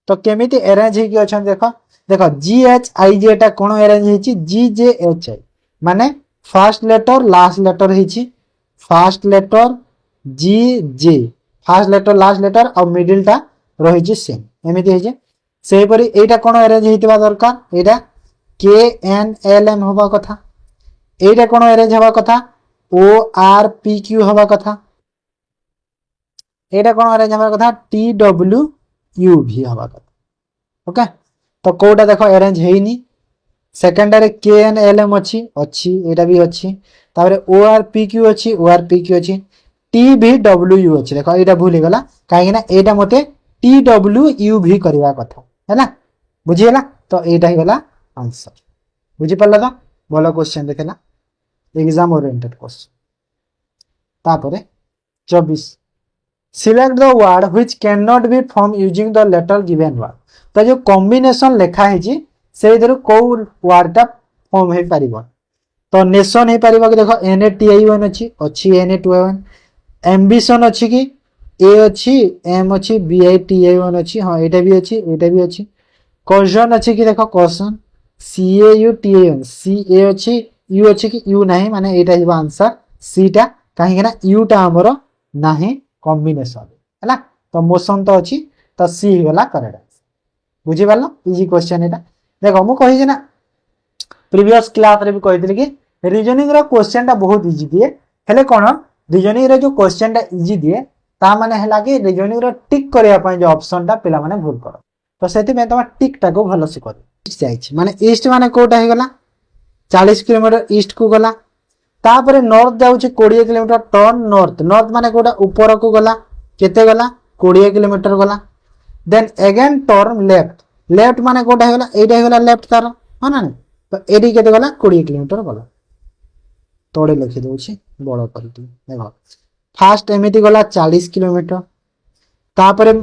तो केमिति अरेंज हे कि अछन देखो देखो GHIJ एटा कोन अरेंज हेछि GJHI माने फर्स्ट लेटर लास्ट लेटर हेछि first letter GJ first letter last letter और मिडिल टा रही सेम एमती है से परी एटा कोन अरेंज हेतिबा दरकार एटा KNLM होबा कथा एटा कोन अरेंज होबा कथा ORPQ होबा कथा एटा कोन अरेंज होबा कथा TWUV होबा कथा। ओके तो कोटा देखो अरेंज हेइनी सेकेंडरी KNLM अच्छी अच्छी एटा भी अच्छी तारे ORPQ अच्छी ORPQ अच्छी TVWU अच्छी देखो एटा भूल गला काहे ना एटा मते TWUV करबा कथा है ना बुझियला तो एटा ही गला आंसर बुझि पल्ला तो बोलो क्वेश्चन देखला एग्जाम ओरिएंटेड क्वेश्चन तापरे 24 select the word which can not be form using the letter given word तो जो कॉम्बिनेशन लिखा है जी से इधर को वर्डटा फॉर्म हे परिबो तो नेशन हे परिबो कि देखो NATI1 अछि अछि NA21 एम्बिशन अछि कि A अछि M अछि BITI1 अछि हां एटा भी अछि क्वेश्चन अछि कि देखो क्वेश्चन CAUTI1 CA अछि U अछि कि U नाही माने एटा हिबो आंसर C टा काहे ना U टा हमरो नाही कॉम्बिनेशन हैला तो मोशन तो अछि तो C हिला करेक्ट बुझि पालो इजी क्वेश्चन एटा देखो मु कहि जे ना प्रीवियस क्लास रे भी कहितले कि रीजनिंग रो क्वेश्चन टा बहुत इजी दिए हेले कोन रीजनिंग रे जो क्वेश्चन टा इजी दिए ता माने हैला कि रीजनिंग रो टिक करिया पय जो ऑप्शन टा पिला माने भूल करो तो सेति में तमा टिक टा को भलो से कर जाइछ माने ईस्ट माने कोटा हे गला 40 किलोमीटर ईस्ट को गला तापरे नॉर्थ जाउछि 20 किलोमीटर टर्न नॉर्थ नॉर्थ माने कोटा ऊपर को गला केते गला 20 किलोमीटर गला then again turn left left माने कोटा हे गला एटा हे गला लेफ्ट तार हो ना तो एडी केते गला 20 किलोमीटर गला तोड़े लिखि दोछि बड़ कर दि देखो फास्ट एमिति गला 40 किलोमीटर तापरे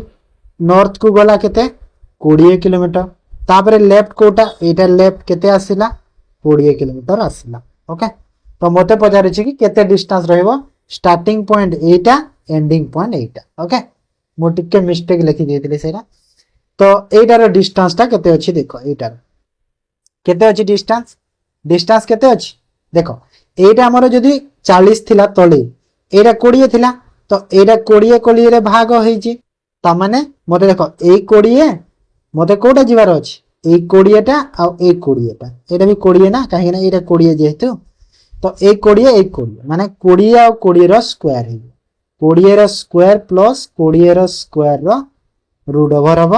नॉर्थ को गला केते 20 किलोमीटर तापरे लेफ्ट कोटा एटा लेफ्ट केते आसिला 20 किलोमीटर आसिला ओके तो मते पचारे छी कि केते डिस्टेंस रहइबो स्टार्टिंग पॉइंट एटा एंडिंग पॉइंट एटा ओके मो टिके मिस्टेक लिखि देतिले सेरा तो एटा रो डिस्टेंस ता केते अछि देखो एटा केते अछि डिस्टेंस डिस्टेंस केते अछि देखो एटा हमरो जदी 40 थिला तळे एटा 20 थिला तो एटा 20 20 रे भाग होई छी ता माने मते देखो ए 20 मते कोटा जिवार अछि ए 20 टा आ ए 20 टा एटा भी 20 ना काहे ना एटा 20 जेहेतु तो ए 20 माने 20 आ 20 रो स्क्वायर हे 20 रो स्क्वायर प्लस 20 रो स्क्वायर रो रूट ओवर हम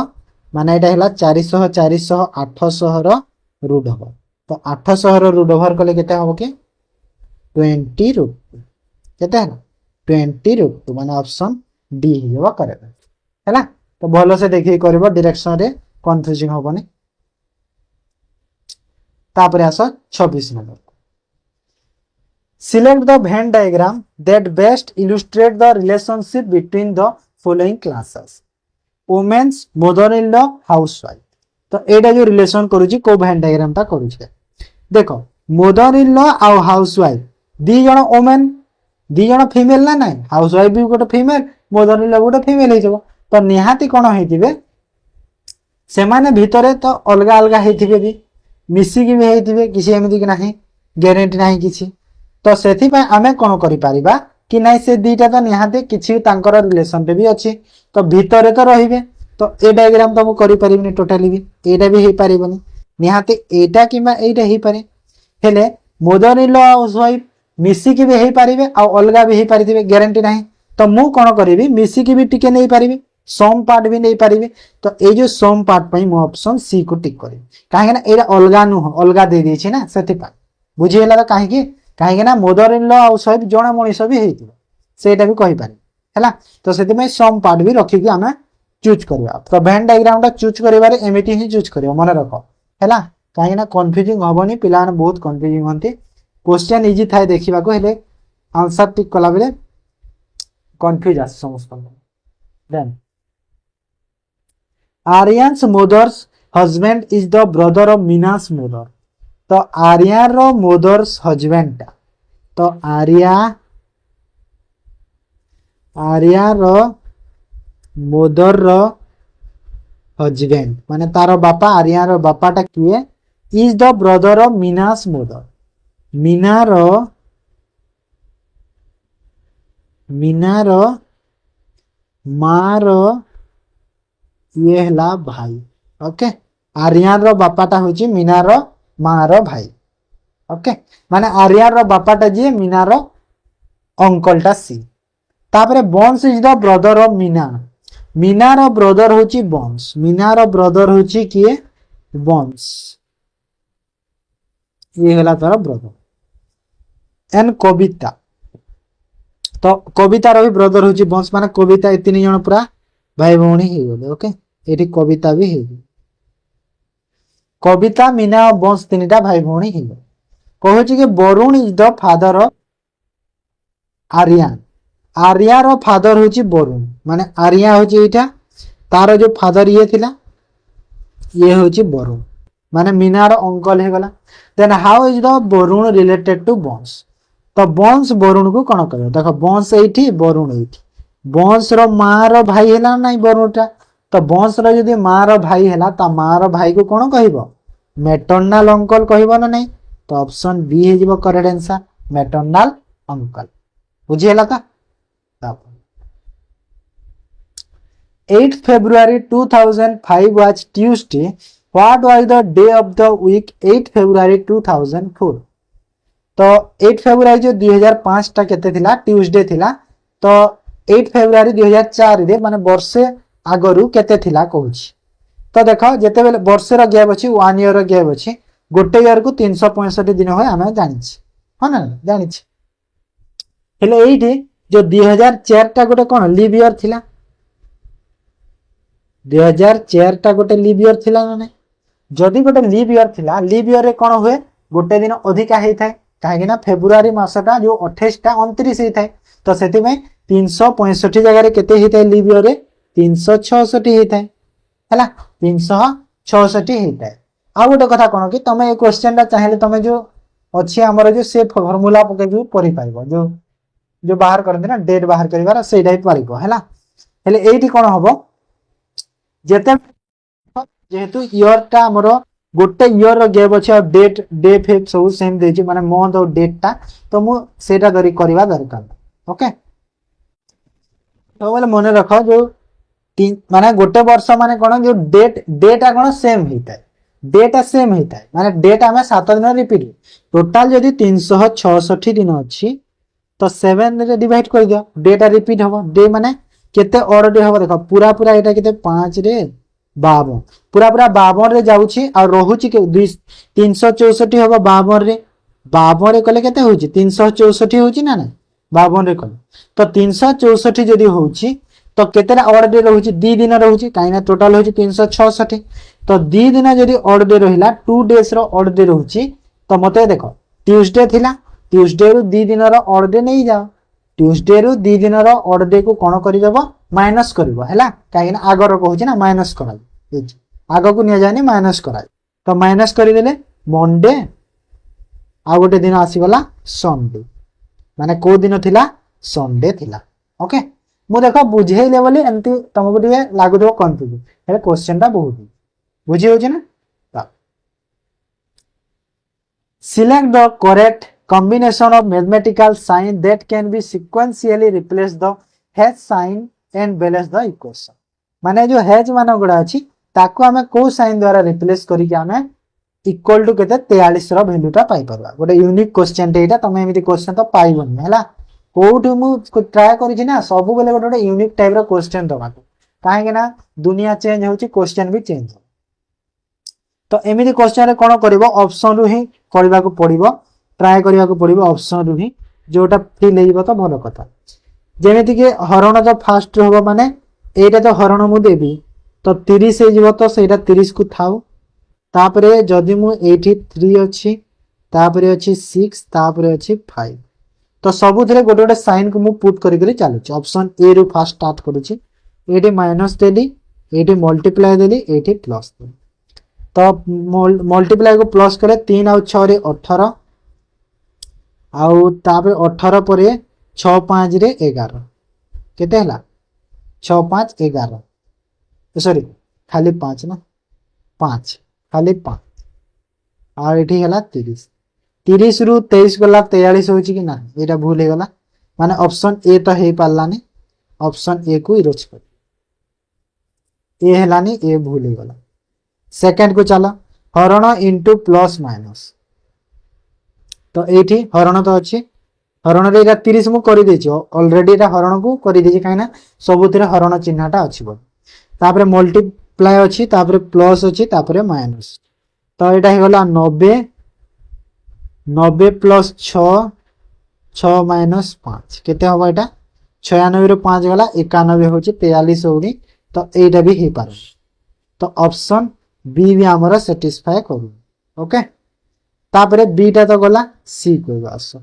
माने एटा हला 400 400 800 रो रूट हम तो 800 रो रूट ओवर कले केते हम कि 20 रूट केते है 20 रूट 2 माने ऑप्शन डी हेबो करेक्ट हैला तो भलो से देखि करबो डायरेक्शन रे कंफ्यूजिंग होबनी तापर आस 26 number select the Venn diagram that best illustrate the relationship between the following classes women's mother in law housewife तो एटा जो रिलेशन करूची को वेन डायग्राम ता करूचे देखो मदर इन लॉ आ हाउसवाइफ दी जण वुमेन दी जण फीमेल ना नाही हाउसवाइफ भी गोटे फीमेल मदर इन लॉ गोटे फीमेल हे जबो तो निहाती कोन हेतिबे से माने भितरे तो अलग अलग हेतिबे भी मिसिकी भी हेतिबे किसी एमिति कि नाही गारंटी नाही किछि तो सेथि पय आमे कोन करि परिबा कि नाही से दीटा तो निहाती किछि तांकर रिलेशन पे भी अछि तो भितरे तो रहिबे तो ए डायग्राम तो मु करि परिबनी टोटली भी एटा भी हे परिबनी निहाती एटा किमा एटा हे पारे हेले मदर इन लॉ हाउसवाइफ मिसिकी भी हे परिबे आ अलगा भी हे परिबे गारंटी नाही तो मु कोन करिबी मिसिकी भी टिके नै परिबे सम पार्ट भी नहीं पारिबे तो ए जो सम पार्ट पई मो ऑप्शन सी को टिक करी काहे ना एरा अलगा नु अलगा दे दै छी ना सेति पा बुझी होला काहे ना मदर इन लॉ हाउसवाइफ जणा मनीष भी हेतिबो सेटा भी कहि पारि हैला तो सेति में सम पार्ट भी रखी कि हमें चूज करबा तो वेन डायग्राम टा चूज करिबारे एमिति ही चूज करियो मन रखो हैला काहे ना कंफ्यूजिंग होबनी पिला ने बहुत कंफ्यूजिंग हंती क्वेश्चन इजी थाए देखिबा को हेले आंसर टिक कला बेले कंफ्यूज आस समस्त then Aryan's mother's husband is the brother of Mina's mother. तो आर्या रो मदर्स हस्बैंड तो आर्या रो मदर रो हस्बैंड माने तारो बापा आर्या रो बापा टा किए is the brother of Meena's mother Meena रो माँ रो ये हला भाई ओके आर्यान रो बापाटा होची मीना रो माँ रो भाई ओके माने आर्यान रो बापाटा जी मीना रो अंकलटा सी तापरे Bansh is the brother of Meena रो ब्रदर होची बंश मीना रो ब्रदर होची किए बंश ये हला तार ब्रदर एंड कविता तो कविता रो भी ब्रदर होची बंश माने कविता ए तीन जण पूरा भाई भौणी हे गले ओके एठी कविता भी हे कविता मीना और बंश तीनटा भाई भौणी हे कहू कि Varun is the father of Aryan Arya रो फादर होची वरुण माने आर्या होची एटा तार जो फादर ये थिला ये होची वरुण माने मीना रो अंकल हे गला then how is the Varun related to Bansh तो बंश वरुण को कोन करबो देखो बंश एठी वरुण एठी बंश रो माँ रो भाई हैला नहीं वरुणटा तो बंश रो जदी माँ रो भाई हैला ता माँ रो भाई को कोन कहबो मैटरनल अंकल कहबो ना नहीं तो ऑप्शन बी हे जिवो करेक्ट आंसर मैटरनल अंकल बुझी हैला का 8 February 2005 was Tuesday what was the day of the week 8 February 2004 तो 8 February जो 2005 टा केते थिला ट्यूसडे थिला तो 8 February 2004 रे माने वर्षे आगरु केते थिला कहूची तो देखो जेते बेले वर्षे रो गैप अछि 1 ईयर रो गैप अछि गोटे ईयर को 365 दिन होय हमें जानि छी ह ना जानि छी हेले एठी जो 2004 टा गोटे कोन लीव ईयर थिला 2004 टा गोटे लीव ईयर थिला ना जदी गोटे लीव ईयर थिला लीव ईयर रे कोन होय गोटे दिन अधिका हेइ थाय काहे ना फेब्रुआरी मासटा जो 28 टा 29 हेइ थाय तो सेति में 365 जगह रे केते हेइ थाय लीव ईयर रे 366 हेइ थाय हला 366 हेइ थाय आ गोटे कथा कोन कि तमे ए क्वेश्चन टा चाहेले तमे जो अछि हमर जो से फार्मूला पके जो परि पाइबो जो बाहर करते ना डेट बाहर करिवार सेटा ही पारिबो हला हेले एठी कोन हबो जेते जेहेतु ईयर टा हमर गोटे ईयर रो गैप अछि और डेट डे फेक सब सेम देछि माने मंथ और डेट टा तो मु सेटा करी करबा दरकार ओके तो बोले मने रखो जो माने गोटे वर्ष माने कोन जो डेटा कोन सेम हिताय डेटा सेम हिताय माने डेट हमें 7 दिन रिपीट टोटल जदी 366 दिन अछि तो 7 रे डिवाइड कर दियो डेटा रिपीट हबो डे माने केते ऑड डे हम देख पूरा पूरा एटा केते 5 रे 52 पूरा पूरा 52 रे जाउची आ रहूची के 364 हम 52 रे 52 रे कले केते होची 364 होची ना ना 52 रे कले तो 364 जदी होची तो केतेरा ऑड डे रहूची 2 दिन रहूची काइना टोटल होची 366 तो 2 दिन जदी ऑड डे रहिला 2 डेज रो ऑड डे रहूची तो मते देखो ट्यूसडे थिला ट्यूसडे रु 2 दिन रो ऑड डे नै जाओ ट्यूसडे रु 2 दिन रो ऑड डे को कोन करि देबो माइनस करबो हैला काइना आगर कहूची ना माइनस कराई आगो को निया जानी माइनस कराई तो माइनस करि देले मंडे आ गोटे दिन आसी गला संडे माने को दिन थिला संडे थिला ओके मु देखो बुझेइले बोली एंती तुमको दिए लागु दो कंफ्यूज हे क्वेश्चन ता बहुत बुझी होची ना select the correct combination of mathematical sign that can be sequentially replace the h sign and balance the equation माने जो h मान गुडा अछि ताको हमें को साइन द्वारा रिप्लेस करी के हमें इक्वल टू केते 43 रो वैल्यू ता पाई परबा गोटे यूनिक क्वेश्चन टे एटा तमे एमिति क्वेश्चन तो पाइबनी हैला कोठु मु ट्राई करि छी ना सब बेले गोटे यूनिक टाइप रो क्वेश्चन दबा काहे के ना दुनिया चेंज होची क्वेश्चन भी चेंज हो तो एमिति क्वेश्चन रे कोन करबो ऑप्शन रु ही करबा को पड़िबो ट्राई करबा को पड़िबो ऑप्शन रु ही जोटा फ्री लेइबो तो भलो कथा जेमिति के हरण जो फास्ट होबो माने एटा तो हरण मु देबी तो 30 हे जिवो तो सेटा 30 को थाउ तापरे जदि मु 83 अछि तापरे अछि 6 तापरे अछि 5 तो सबु थरे गोटे गोटे साइन को मु पुट करि करि चालू छी ऑप्शन ए रु फास्ट स्टार्ट करू छी एटी माइनस देली एटी मल्टीप्लाई देली एटी प्लस देली तो मल्टीप्लाई को प्लस करे 3 और 6 रे 18 आउ तापरे 18 परे 6 5 रे 11 केते हला 6 5 11 सॉरी खाली 5 ना 5 खाली 5 और एठी हला 30 30 रु 23 गला 43 होची कि ना एटा भूल हे गला माने ऑप्शन ए तो हे पालानी ऑप्शन ए को इरोज कर ए हलानी ए भूल हे गला सेकंड को चला हरण इनटू प्लस माइनस तो एठी हरण तो अछि हरण रे 30 मु करि देछि ऑलरेडी एटा हरण को करि देछि काइना सबुथिरे हरण चिन्हटा अछि बो तापरे मल्टीप्लाई अछि तापरे प्लस अछि तापरे माइनस तो एटा हे गला 90 90 प्लस 6 6 माइनस 5 केते होबा एटा 96 रो 5 गला 91 होछि 43 होगी तो एटा भी हे पार तो ऑप्शन बी भी हमरा सैटिस्फाई करू ओके तापरे बी टा तो गला सी को आसो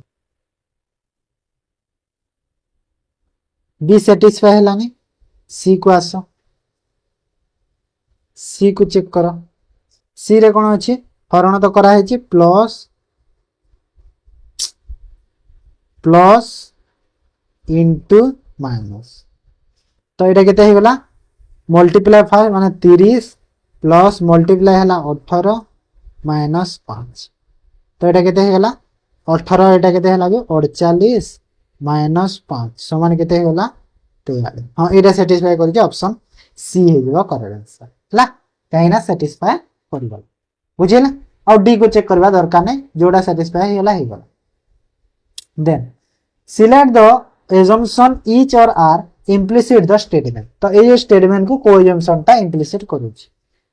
बी सैटिस्फाई हलानी सी को आसो सी को चेक करो सी रे कोन अछि हरण तो करा है प्लस प्लस इनटू माइनस तो एटा केते हे गला मल्टीप्लाई 5 माने 30 प्लस मल्टीप्लाई हला 18 माइनस 5 तो एटा केते हे गला 18 एटा केते हला 48 माइनस 5 समान केते हे गला 43 हां एटा सैटिस्फाई करि ऑप्शन सी हे जबा करेक्ट आंसर हला काइना सैटिस्फाई करबा बुझिला और डी को चेक करबा दरकार नै जोडा सैटिस्फाई होला हे गला then select the assumption each or are implicit the statement तो ये स्टेटमेंट को कोई assumption ता implicit करूची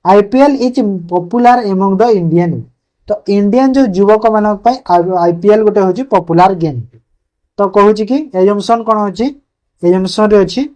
IPL is popular among the Indian तो इंडियन जो युवक मानक पय IPL गोटे होची पॉपुलर गेम तो कहूची कि assumption कोन होची assumption रे होची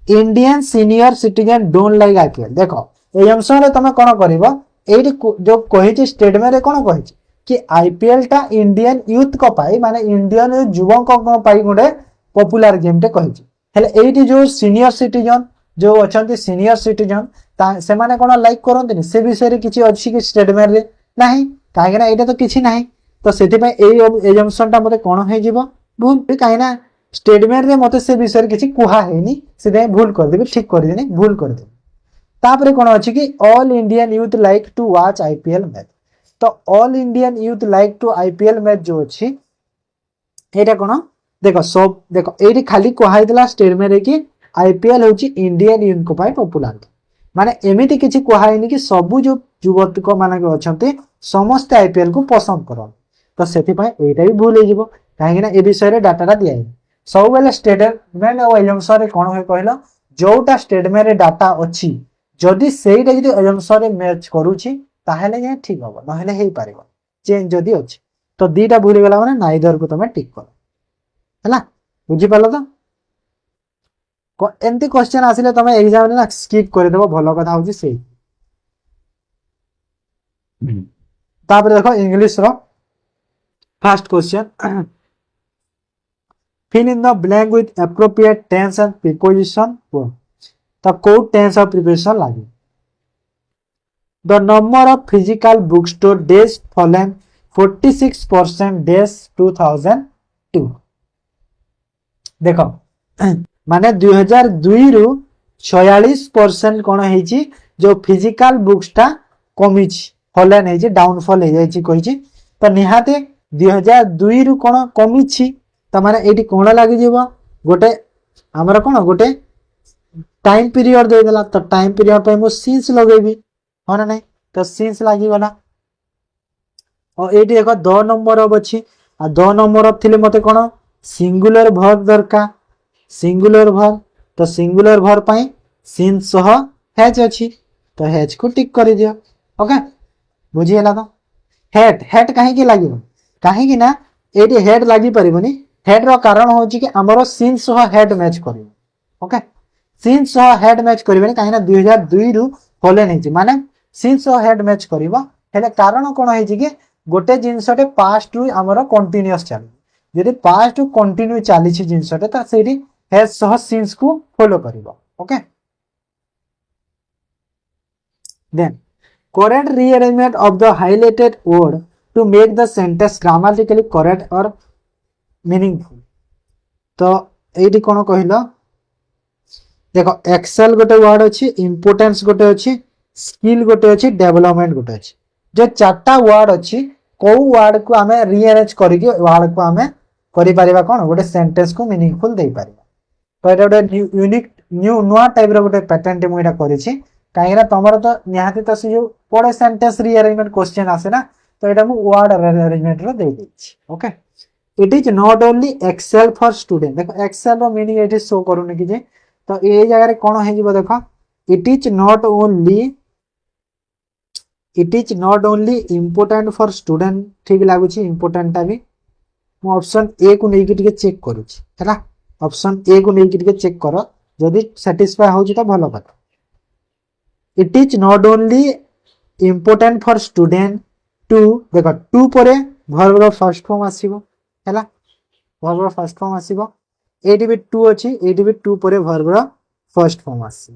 Indian senior citizen don't like IPL देखो assumption रे तमे कोन करबो एडी जो कहिची स्टेटमेंट रे कोन कहिची कि IPL टा इंडियन यूथ को पाई माने इंडियन युवक को पाई गोटे पॉपुलर गेम टे कहिची हेले एडी जो सीनियर सिटीजन जो अछंती सीनियर सिटीजन से माने कोन लाइक करंतनी से विषय रे किछि अछि कि स्टेटमेंट रे नाही काहे ना एटा तो किछि नाही तो सेति पय ए assumption टा मते कोन हे जीवो भूल काहे ना स्टेटमेंट रे मते से विषय रे किछि कुहा हेनी सिधे भूल कर देबी ठीक कर देनी भूल कर दे तापरे कोन अछि कि all Indian youth like to watch IPL match तो all Indian youth like to IPL match जो अछि एटा कोन देखो सब देखो एडी खाली कोहाई दिला स्टेटमेंट रे कि IPL होची इंडियन यूथ को पाई पॉपुलर माने एमिति किछि कोहाइनी कि सबु जो युवक को माने अछंती समस्त IPL को पसंद करन तो सेति पय एटा भी भूल हे जिवो काहे ना ए विषय रे डाटा दिया सब बेले स्टेटमेंट और assumption रे कोन होय कहलो जोटा स्टेटमेंट रे डाटा अछि जदि सेटा जदि आंसर रे मैच करूची ताहेले जे ठीक हो नहेले हे पारिबो चेंज जदि अछि तो दीटा भूली गेला माने नाइदर को तमे टिक करो हैला बुझी पालो तो एमती क्वेश्चन आसिले तमे एग्जाम रे ना स्किप कर देबो भलो कथा होची से तापर देखो इंग्लिश रो first question fill in the blank with appropriate tense and preposition तो को tense और preposition लागे the number of physical bookstore days fallen 46% days 2002 देखो माने 2002 रु 46% कोन हेची जो फिजिकल बुक्स टा कमी छी फॉलन हेची डाउनफॉल हे जाई छी कहि छी तो निहाते 2002 रु कोन कमी छी त माने एटी कोन लागि जेबो गोटे हमरा कोन गोटे टाइम पीरियड दे देला तो टाइम पीरियड पे मो सिंस लगेबी हो ना नहीं तो सिंस लागि गला और एटी देखो 2 नंबर अब अछि आ 2 नंबर अब थिले मते कोन सिंगुलर वर्ब दरकार सिंगुलर वर्ब तो सिंगुलर वर्ब पई सिंस सह हैज अछि तो हैज को टिक कर दियो ओके बुझी हला तो हेड हेड काहे की लागिबो काहे की ना एटी हेड लागि परिबोनी हेड रो कारण हो कि हमरो सिंस सह हेड मैच करियो ओके सिंस सह हेड मैच करिबे काहे ना 2002 रु होले नै छी माने सिंस सह हेड मैच करिवो हेले कारण कोन है कि गोटे जिंसटे पास्ट रु हमरो कंटीन्यूअस चली यदि पास्ट रु कंटीन्यू चली छी जिंसटे त सेठी हैज सह सिंस को फॉलो करिवो okay then correct rearrangement of the highlighted word to make the sentence grammatically correct or meaningful तो एटी कोन कहिलो देखो एक्सेल गोटे वर्ड अछि इंपोर्टेंस गोटे अछि स्किल गोटे अछि डेवलपमेंट गोटे अछि जो चारटा वर्ड अछि को वर्ड को हमें रीअरेंज करिके वर्ड को हमें करि परिबा कोन गोटे सेंटेंस को मीनिंगफुल दे परिबा तो एटा गोटे यूनिक न्यू नोआ टाइप रो गोटे पैटर्न टे मुइटा करिछि काहेना तमरो तो निहाती तो से जो पड़े सेंटेंस रीअरेंजमेंट क्वेश्चन आसे ना तो एटा मु वर्ड रीअरेंजमेंट रो दे दिछि okay it is not only excel for student देखो एक्सेल रो मीनिंग एटी शो करूनी कि जे तो ए जगह रे कोन हे जिवो देखो it is not only important for student ठीक लागु छी इंपोर्टेंट ता भी मु ऑप्शन ए को नै कि टिके चेक करू छी हैला ऑप्शन ए को नै कि टिके चेक करो जदी सैटिस्फाई हो जी तो भलो बात it is not only important for student to देखो टू परे वर्ब रो फर्स्ट फॉर्म आसीबो हैला वर्ब रो फर्स्ट फॉर्म आसीबो एटी भी 2 अछि एटी भी 2 परे वर्ब रो फर्स्ट फॉर्म आसी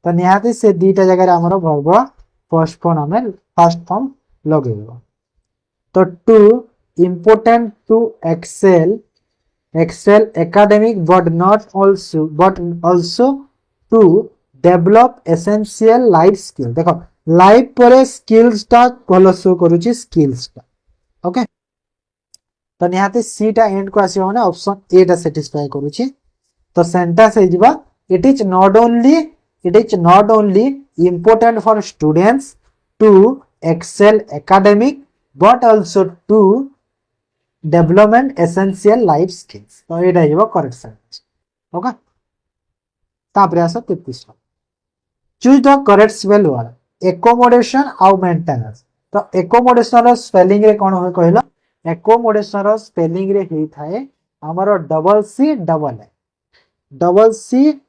तो निहाती से दीटा जगह रे हमरो वर्ब रो फर्स्ट फॉर्म लगेबो तो to important to excel academic but also to develop essential life skill देखो लाइफ परे स्किल्स टा भलो शो करूची स्किल्स टा ओके तो निहाते सी टा एंड को आसी होने ऑप्शन ए टा सैटिस्फाई करूची तो सेंटेंस हे जिबा it is not only important for students to excel academic but also to development essential life skills तो एटा हिबो करेक्ट सेंटेंस ओके तापरे आसा 33 choose the correct spell word accommodation आउ मेंटेनेंस तो एकोमोडेशन रो स्पेलिंग रे कोन होय कहलो एकोमोडेशन रो स्पेलिंग रे हेई थाए हमरो डबल सी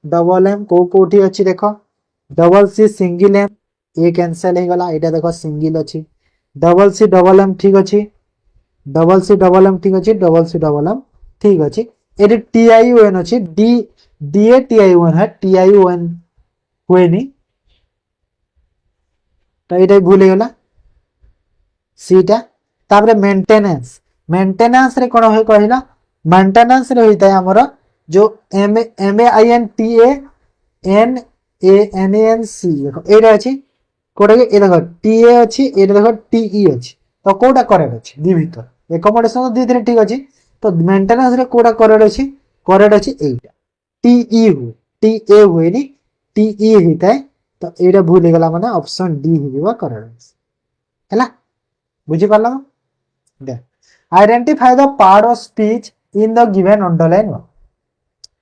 डबल एम कोठी अछि देखो डबल सी सिंगल एम ए कैंसिल हे गला एटा देखो सिंगल अछि डबल सी डबल एम ठीक अछि डबल सी डबल एम ठीक अछि डबल सी डबल एम ठीक अछि एटी टी आई ओ एन अछि D D A T I O N है टी आई ओ एन होएनी तो एटा भूल गला सीटा तापरे मेंटेनेंस रे कोन होय कहिला मेंटेनेंस रे होइता हमरो जो M A I N T A N N C देखो एटा अछि कोडे ए देखो टी ए अछि ए देखो टी ई अछि तो कोडा करेक्ट अछि दी भीतर एकोमोडेशन दी दिन ठीक अछि तो मेंटेनेंस रे कोडा करेक्ट अछि एटा टी ई हो टी ए होइनी टी ई हिताय तो एटा भूल गेला माने ऑप्शन डी हिबा करेक्ट हैला बुझी पाला दे identify the part of speech in the given underline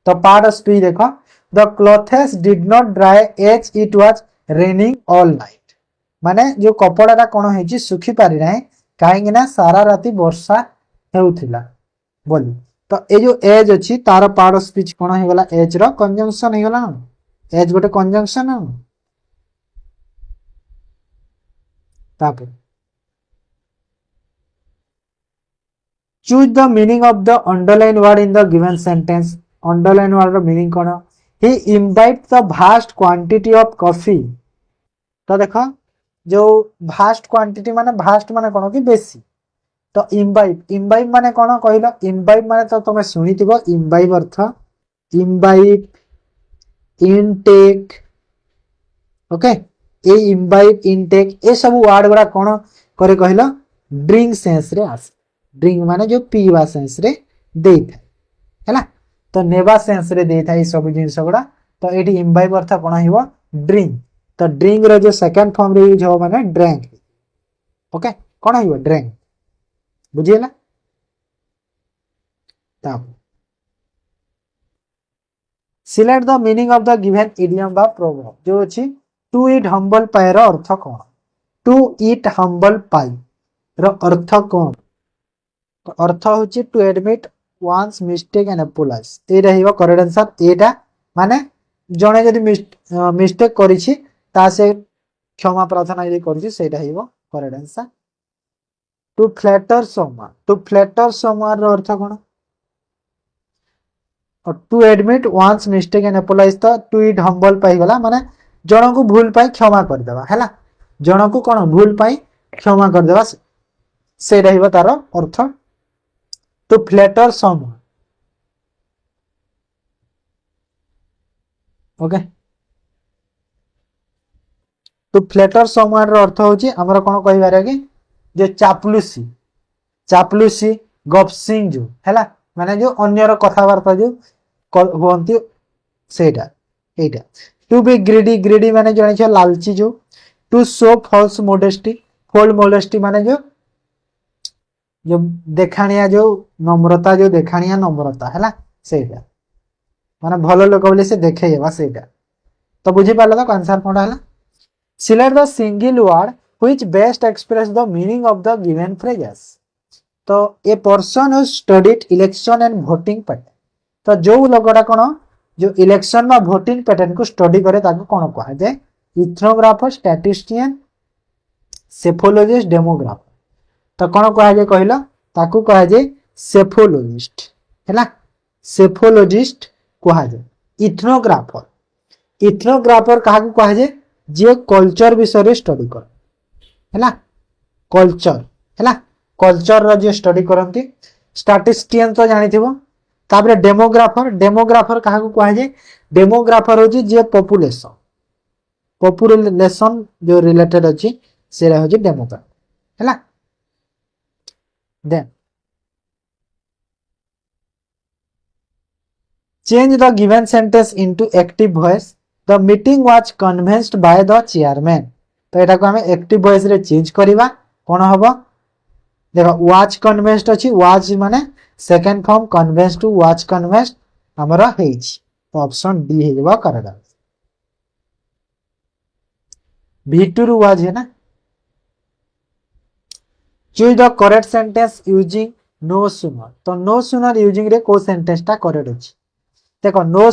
तो पार्ट ऑफ स्पीच देखो the clothes did not dry as it was raining all night माने जो कपड़ाटा कौन है सुखी पारि ना कहीं सारा राति वर्षा हेउथिला बोली तो ये जो एज अच्छी तार पार्ट ऑफ स्पीच कौन हो गला एज रो कंजंक्शन हो गला एज गोटे कंजंक्शन तापर choose the meaning of the underline word in the given sentence underline word रो मीनिंग कौन he imbibe the vast quantity of coffee तो देखो जो भास्ट क्वांटिटी माने भास्ट माने कौन कि बेसी तो इम्बाइब इम्बाइब माने कौन कहल इम्बाइब माने तो तुम शुणी इम्बाइब अर्थ इम्बाइब इनटेक ओके ए इम्बाइब इनटेक ए सब वर्ड गुड़ा कौन करे कहल ड्रिंक सेंस रे आस ड्रिंक माने जो पीवा सेंस रे दे था तो नेबा सेंस रे दे था सब जिनस गुड़ा तो ये इम्बाइब अर्थ कौन हो ड्रिंक तो ड्रिंक रो जो सेकंड फॉर्म रे यूज हो माने ड्रैंक ओके कौन हो ड्रैंक बुझीला select the meaning of the given idiom बा प्रोवर्ब जो अछि टू ईट हम्बल पाई रो अर्थ कौन टू ईट हम्बल पाई रो अर्थ कौन तो अर्थ होछि to admit one's mistake and apologise ए रहिबो करेक्ट आंसर एटा माने जणे जदी मिस्टेक करिछि ता से क्षमा प्रार्थना यदि करिछि सेटा हिबो correct answer to flatter someone रो अर्थ कौन और to admit one's mistake and apologise तो टू इट हम्बल पाई गला माने जण को भूल पाई क्षमा कर देबा हैला जण को कोन भूल पाई क्षमा कर देबा से रहिबो तार अर्थ to flatter someone okay to flatter someone रो अर्थ होची हमर कोन कहिबारे कि जो चापलूसी गपसिंग जो हैला माने जो अन्यर कथावार्ता जो होंती सेटा एटा टू बी ग्रीडी ग्रीडी माने जणे छ लालची जो टू शो फॉल्स मोडेस्टी माने जो देखाणिया जो नम्रता जो देखाणिया नम्रता हैला सेटा माने भलो लोक बोले से देखेयबा सेटा तो बुझी पालो तो आंसर कोन हैला select the single word which best express the meaning of the given phrases तो a person who studied election and voting pattern तो जो लोगटा कौन जो इलेक्शन में वोटिंग पैटर्न को स्टडी करे ताको कौन कहा जाए इथनोग्राफर स्टैटिस्टिशियन सेफोलॉजिस्ट डेमोग्राफर तो कौन कहा जाए कहला ताको कहा जाए सेफोलॉजिस्ट हैला सेफोलॉजिस्ट कहा जाए इथनोग्राफर कहा को कहा जाए जे कल्चर विषय स्टडी कर हैला कल्चर हैला कल्चर रो जे स्टडी करंती स्टैटिस्टिशियन तो जानि थिबो ताबरे डेमोग्राफर कहा को कहा जाए डेमोग्राफर होची जे पॉपुलेशन जो रिलेटेड अछि सेरा होची डेमोग्राफर हैला then change the given sentence into active voice the meeting was convinced by the chairman तो एटा को हमें एक्टिव वॉइस रे चेंज करबा कोन हबो देखो वाच कन्विंस्ड अछि वाच माने second form convinced to was convinced हमरा हेछि तो ऑप्शन डी हेबा करेक्ट V2 रु वाज है ना choose the correct sentence using no sooner तो नो सूनर यूजिंग रे को सेंटेंस टा करेक्ट अछि देखो नो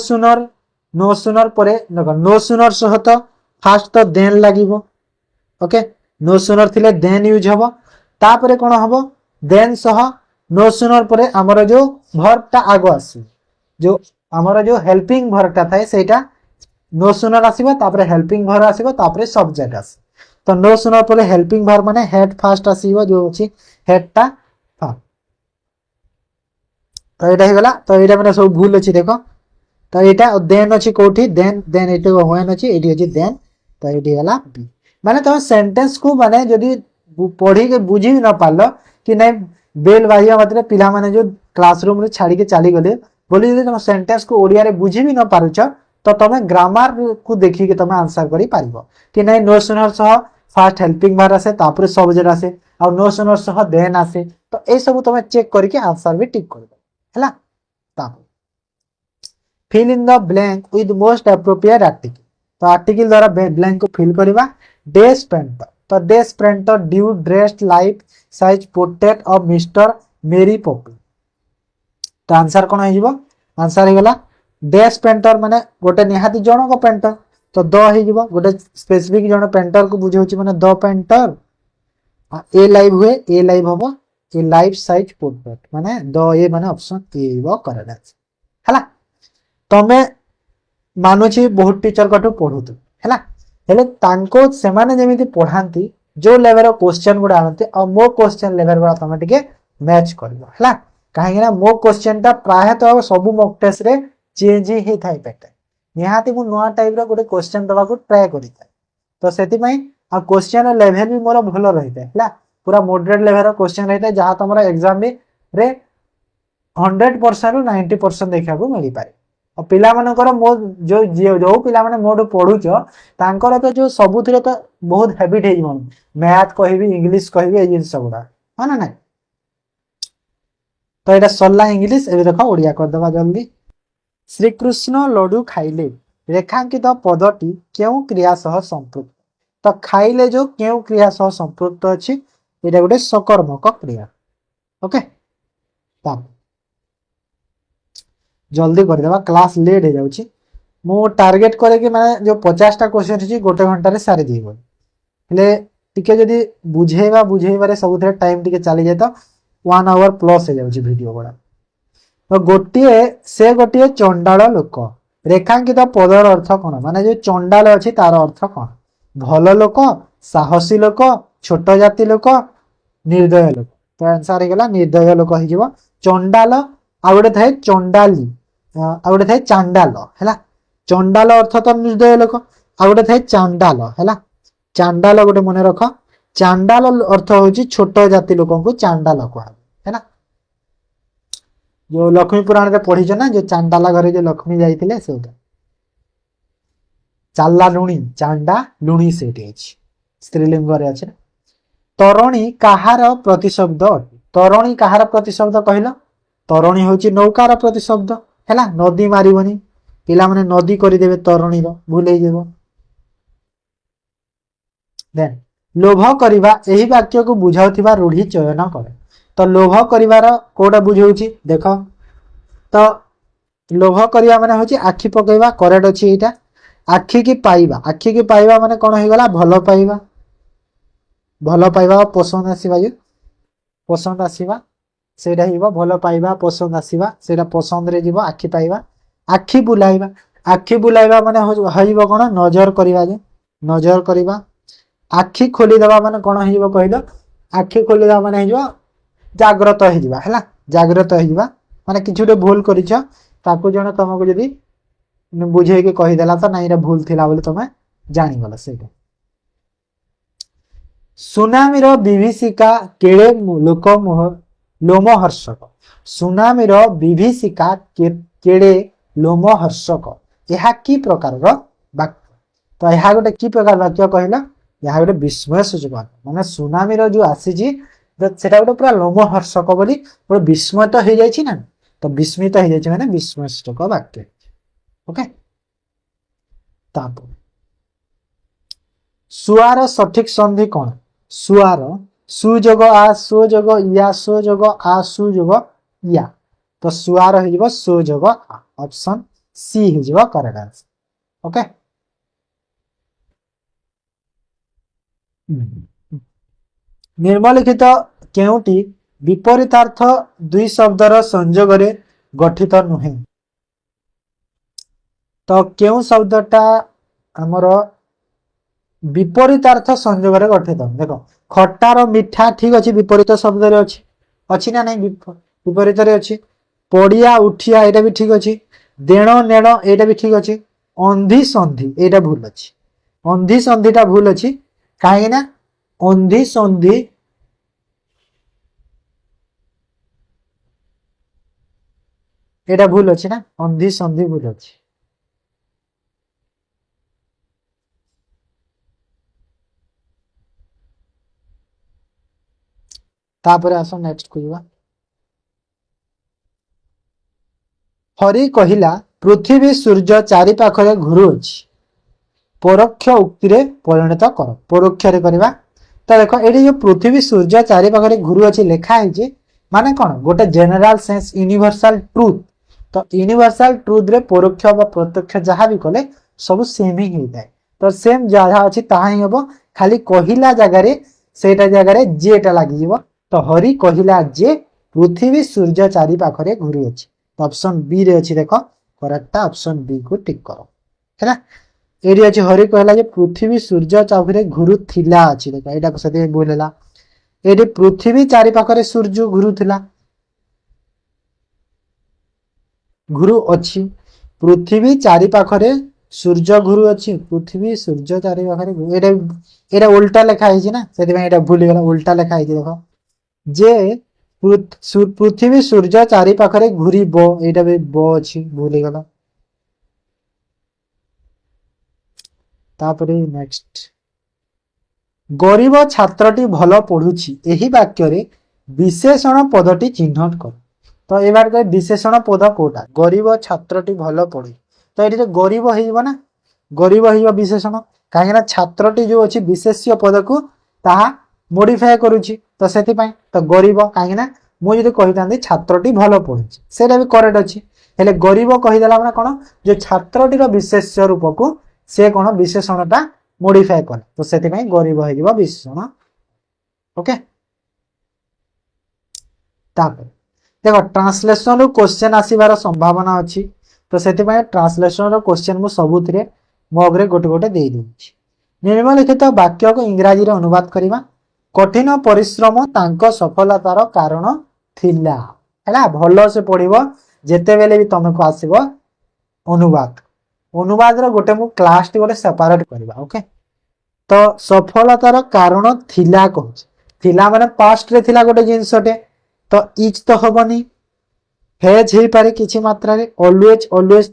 सूनर परे देखो नो सूनर सह तो फास्ट तो देन लागिवो ओके नो सूनर थिले देन यूज हबो तापरे कोन हबो देन सह नो सूनर परे हमर जो वर्ब टा आगो आसी जो हमर जो हेल्पिंग वर्ब टा थाए सेटा नो सूनर आसीबो तापरे हेल्पिंग वर्ब आसीबो तापरे सब्जेक्ट आसी तो नो सूनर परे हेल्पिंग वर्ब माने हेड फास्ट आसीबो जो अछि हेड टा तो एटा हे गला तो एटा माने सब भूल अछि देखो तो एटा देन अछि कोठी देन एटा होएन अछि एटी अछि देन तो एटी गला बी माने तुम सेंटेंस को माने जदी पढ़ी के बुझी न पालो कि नहीं बेल बाजिया मात्रे पिला माने जो क्लासरूम रे छाड़ी के चली गले बोली जदी तुम सेंटेंस को ओडिया रे बुझी भी न पारुछ तो तुम ग्रामर को देखि के तुम आंसर करि पारिबो कि नहीं नो सूनर सह फास्ट हेल्पिंग वर्ब आसे तापरे सब्जेक्ट आसे और नो सूनर सह देन आसे तो ए सब तुम चेक करके आंसर भी टिक करबो हैला ताप fill in the blank with most appropriate article. तो आर्टिकल द्वारा ब्लैंक को फिल करवा। डेस्क पेंटर, तो desk painter due dressed life size portrait of mister Mary Poppy. तो आंसर कौन हो? आंसर हो गला डेस्क पेंटर माने गोटे निहाती जनक पेंटर, तो द हो गोटे स्पेसिफिक जन पेंटर को बुझाऊँ माने द पेंटर। ए लाइव हुए, ए लाइव हम ए लाइफ साइज पोर्ट्रेट माने द ए माने ऑप्शन ए करेक्ट आंसर है। तमें मानुची बहुत टीचर कठू पढ़ु है हेले तांको सेमाने जेमिति पढ़ाती जो लेवल क्वेश्चन गुड़ा आनते और मो क्वेश्चन लेवल गुड़ा तुम टे मैच कर कहीं मो क्वेश्चन टा प्राय तो सब मॉक टेस्ट रे चेंज ही थाई पे निहाती मु नुआ टाइप रो गोटे क्वेश्चन दबा को ट्राई करि थाए। तो सेति पई आ क्वेश्चन लेवल भी मोर भल रही है पूरा मॉडरेट लेवल रो क्वेश्चन रही है जहां तुम एग्जाम रे 100% ରୁ 90% देखा मिल पारे। और पिला मानकर मो जो जो पिला माने मोड पढ़ुच तांकर तो जो सबुथिरे तो बहुत हैबिट है जीवन मैथ कहबी इंग्लिश कहबी ए जिंस गुड़ा हां ना ना। तो एटा सरला इंग्लिश एबे देखो ओडिया कर दबा जल्दी। श्री कृष्ण लड्डू खाइले रेखांकित पदटी केउ क्रिया सह संपृक्त। तो खाइले जो केउ क्रिया सह संपृक्त अछि एटा गोटे सकर्मक क्रिया। ओके तब जल्दी कर देबा क्लास लेट हो जाउची। मु टारगेट करे कि माने जो 50टा क्वेश्चन छी गोटे घंटा रे सारी देबो हेले टिके जदी बुझेबारे सबुथरे टाइम टिके चली जाय तो 1 आवर प्लस हो जाउची वीडियो बडा। तो गोटे चंडाल लोक रेखांकित पदर अर्थ कौन माने जो चंडाल अच्छी तार अर्थ कौन भल लोक साहसी लोक छोट जाति लोक निर्दय लोक। तो आंसर होगा निर्दय लोक हो चंडाल आ गोटे थाए चंडाली आ गोटे थाए चांडाल है चंडाल अर्थ तो निर्दय लोक आ गोटे थाए चांडाल है चांडाल गोटे मन रख चांडाल अर्थ हूँ छोट जाति लोक को चांडाल कह है ना। जो लक्ष्मी पुराण में पढ़ी ना जो चांडाला घरे जो लक्ष्मी जाइए से चाला लुणी चांडा लुणी से स्त्रीलिंग अच्छे। तरणी कहार प्रतिशब्द अटे तरणी कहार प्रतिशब्द कहल तरणी हूँ नौकार प्रतिशब्द है नदी मारबनी पिला माने नदी करदे तरणी भूल देन लोभ करवा यही वाक्य को बुझाऊा रूढ़ी चयन करे। तो लोभ कर कोटा बुझाऊँ देख तो लोभ करवा माने हूँ आखि पकेवा करेक्ट अच्छी यहाँ आखि की पाइबा माने कौन हो गला भल पाइबा पसंद आसवा जो पसंद आसवा से भल पाइबा पसंद आसवा से पसंद रे जीव आखि पाइबा आखि बुलाइबा माने हो कौन नजर करवा जो नजर करवा आखि खोलीदे माने कौन हो कहल आखि खोलीदे माने हो जाग्रत है जाग्रत हो माने किसी गोटे भूल कर जन तुमको जदि बुझे के कहीदेला तो नाई भूल थिला बोले तुम जानीगल से सुनामी विभीषिका केड़े लोक लोमहर्षक सुनामी विभीषिका केड़े लोमहर्षक यह कि प्रकार वाक्य। तो यह गोटे कि प्रकार वाक्य कहला यह गोटे विस्मय सूचक माने सुनामी जो आसी सेटा गोटे पूरा लोमहर्षक बोली गोटे विस्मय तो हो जाए ना तो विस्मित हो जाए माने विस्मय सूचक वाक्य। ओके सुआर सठिक संधि कौन सुआर सुजोग आ सुजोग या सुजोग आ सुजोग या तो सुआर हो सुजोग ऑप्शन सी हो करेक्ट आंसर। ओके निम्नलिखित केउटी विपरीतार्थ दुई शब्दर संयोग गठित नुहे। तो क्यों शब्दटा आमर विपरीतार्थ संयोग गठित देख खटार मिठा ठीक अच्छे विपरीत शब्द अच्छी ना नहीं विपरीत अच्छी पड़िया उठिया यहाँ भी ठीक अच्छे देण नेण यहाँ भी ठीक अच्छे अंधी संधि यहाँ भूल अच्छी अंधी संधिटा भूल अच्छी कहीं अंधी संधि यहाँ भूल अच्छी ना अंधी संधि भूल अच्छी। तापर आस नेक्स्ट कहवा हरि कहिला पृथ्वी सूर्य चारि पाखरे घुरुअछि परोक्ष उक्ति रे परिणत कर परोक्ष रे करबा तो देखो एडी जो पृथ्वी सूर्य चारि पाखरे घुरुअछि लेखा है माने कोन गोटे जनरल सेंस यूनिवर्सल ट्रुथ तो यूनिवर्सल ट्रुथ रे परोक्ष व प्रत्यक्ष जहाँ भी कले सब सेम ही होता है तो सेम जहाँ अच्छी ताहा ही हम खाली कहला जगार सेटा जगार जेटा लगी तो हरि कहला जे पृथ्वी सूर्य चारि पाखरे घूरी अच्छी तो ऑप्शन बी रे अच्छी देख करेक्ट ऑप्शन बी को टिक करो है ये अच्छी हरि कहला जे पृथ्वी सूर्य चारि घूरुला अच्छी देख यहाँ से बोलला ये पृथ्वी चारि पाखरे सूर्य घूरुला घुरु अच्छी पृथ्वी चारि पाखरे सूर्य घुरु अच्छी पृथ्वी सूर्य चारि पाखरे एटा उल्टा लिखा है ना से भूल गला उल्टा लिखा है देख जे पृथ्वी सूर्य चारि पाखरे घूरी एटा भी ब अच्छी भूल गला तापरे नेक्स्ट गरीब छात्रटी भल पढ़ुछि एही वाक्य रे विशेषण पदटी चिन्हट कर तो ये बार विशेषण पद कोटा गरीब छात्रटी भल पढ़े तो ये गरीब हो ना गरीब हो विशेषण कहीं छात्रटी जो अच्छी विशेष्य पद को ताहा मोडिफाए करुच्ची तो से तो गरीब कहीं मुझे कही था छात्रटी भल पढ़े से भी करेक्ट अच्छी हेले गरीब कहीदेला मैंने कौन जो छात्रटीर विशेष्य रूप को से कौन विशेषणटा मोडिफाए करे तो से गरीब हो विशेषण ओके देख ट्रांसलेशन क्वेश्चन आसबार संभावना अच्छी तो से ट्रांसलेशन क्वेश्चन मु सबुथिरे मगरे गोटे गोटे दे दूची निम्नलिखित वाक्य को इंग्राजी रे अनुवाद करबा कठिन परिश्रम तांको सफलतार कारण थिला हैला भलो से पढ़िबो जेते बेले भी तुमको आसीबो अनुवाद अनुवाद रो गोटे मु क्लास टी गोटे सेपरेट करबा ओके तो सफलतार कारण थिला कहछ थिला माने पास्ट रे थिला गोटे जिंसटे तो इच तो हबनी हेज ही पारे किछि मात्रा रे ऑलवेज तो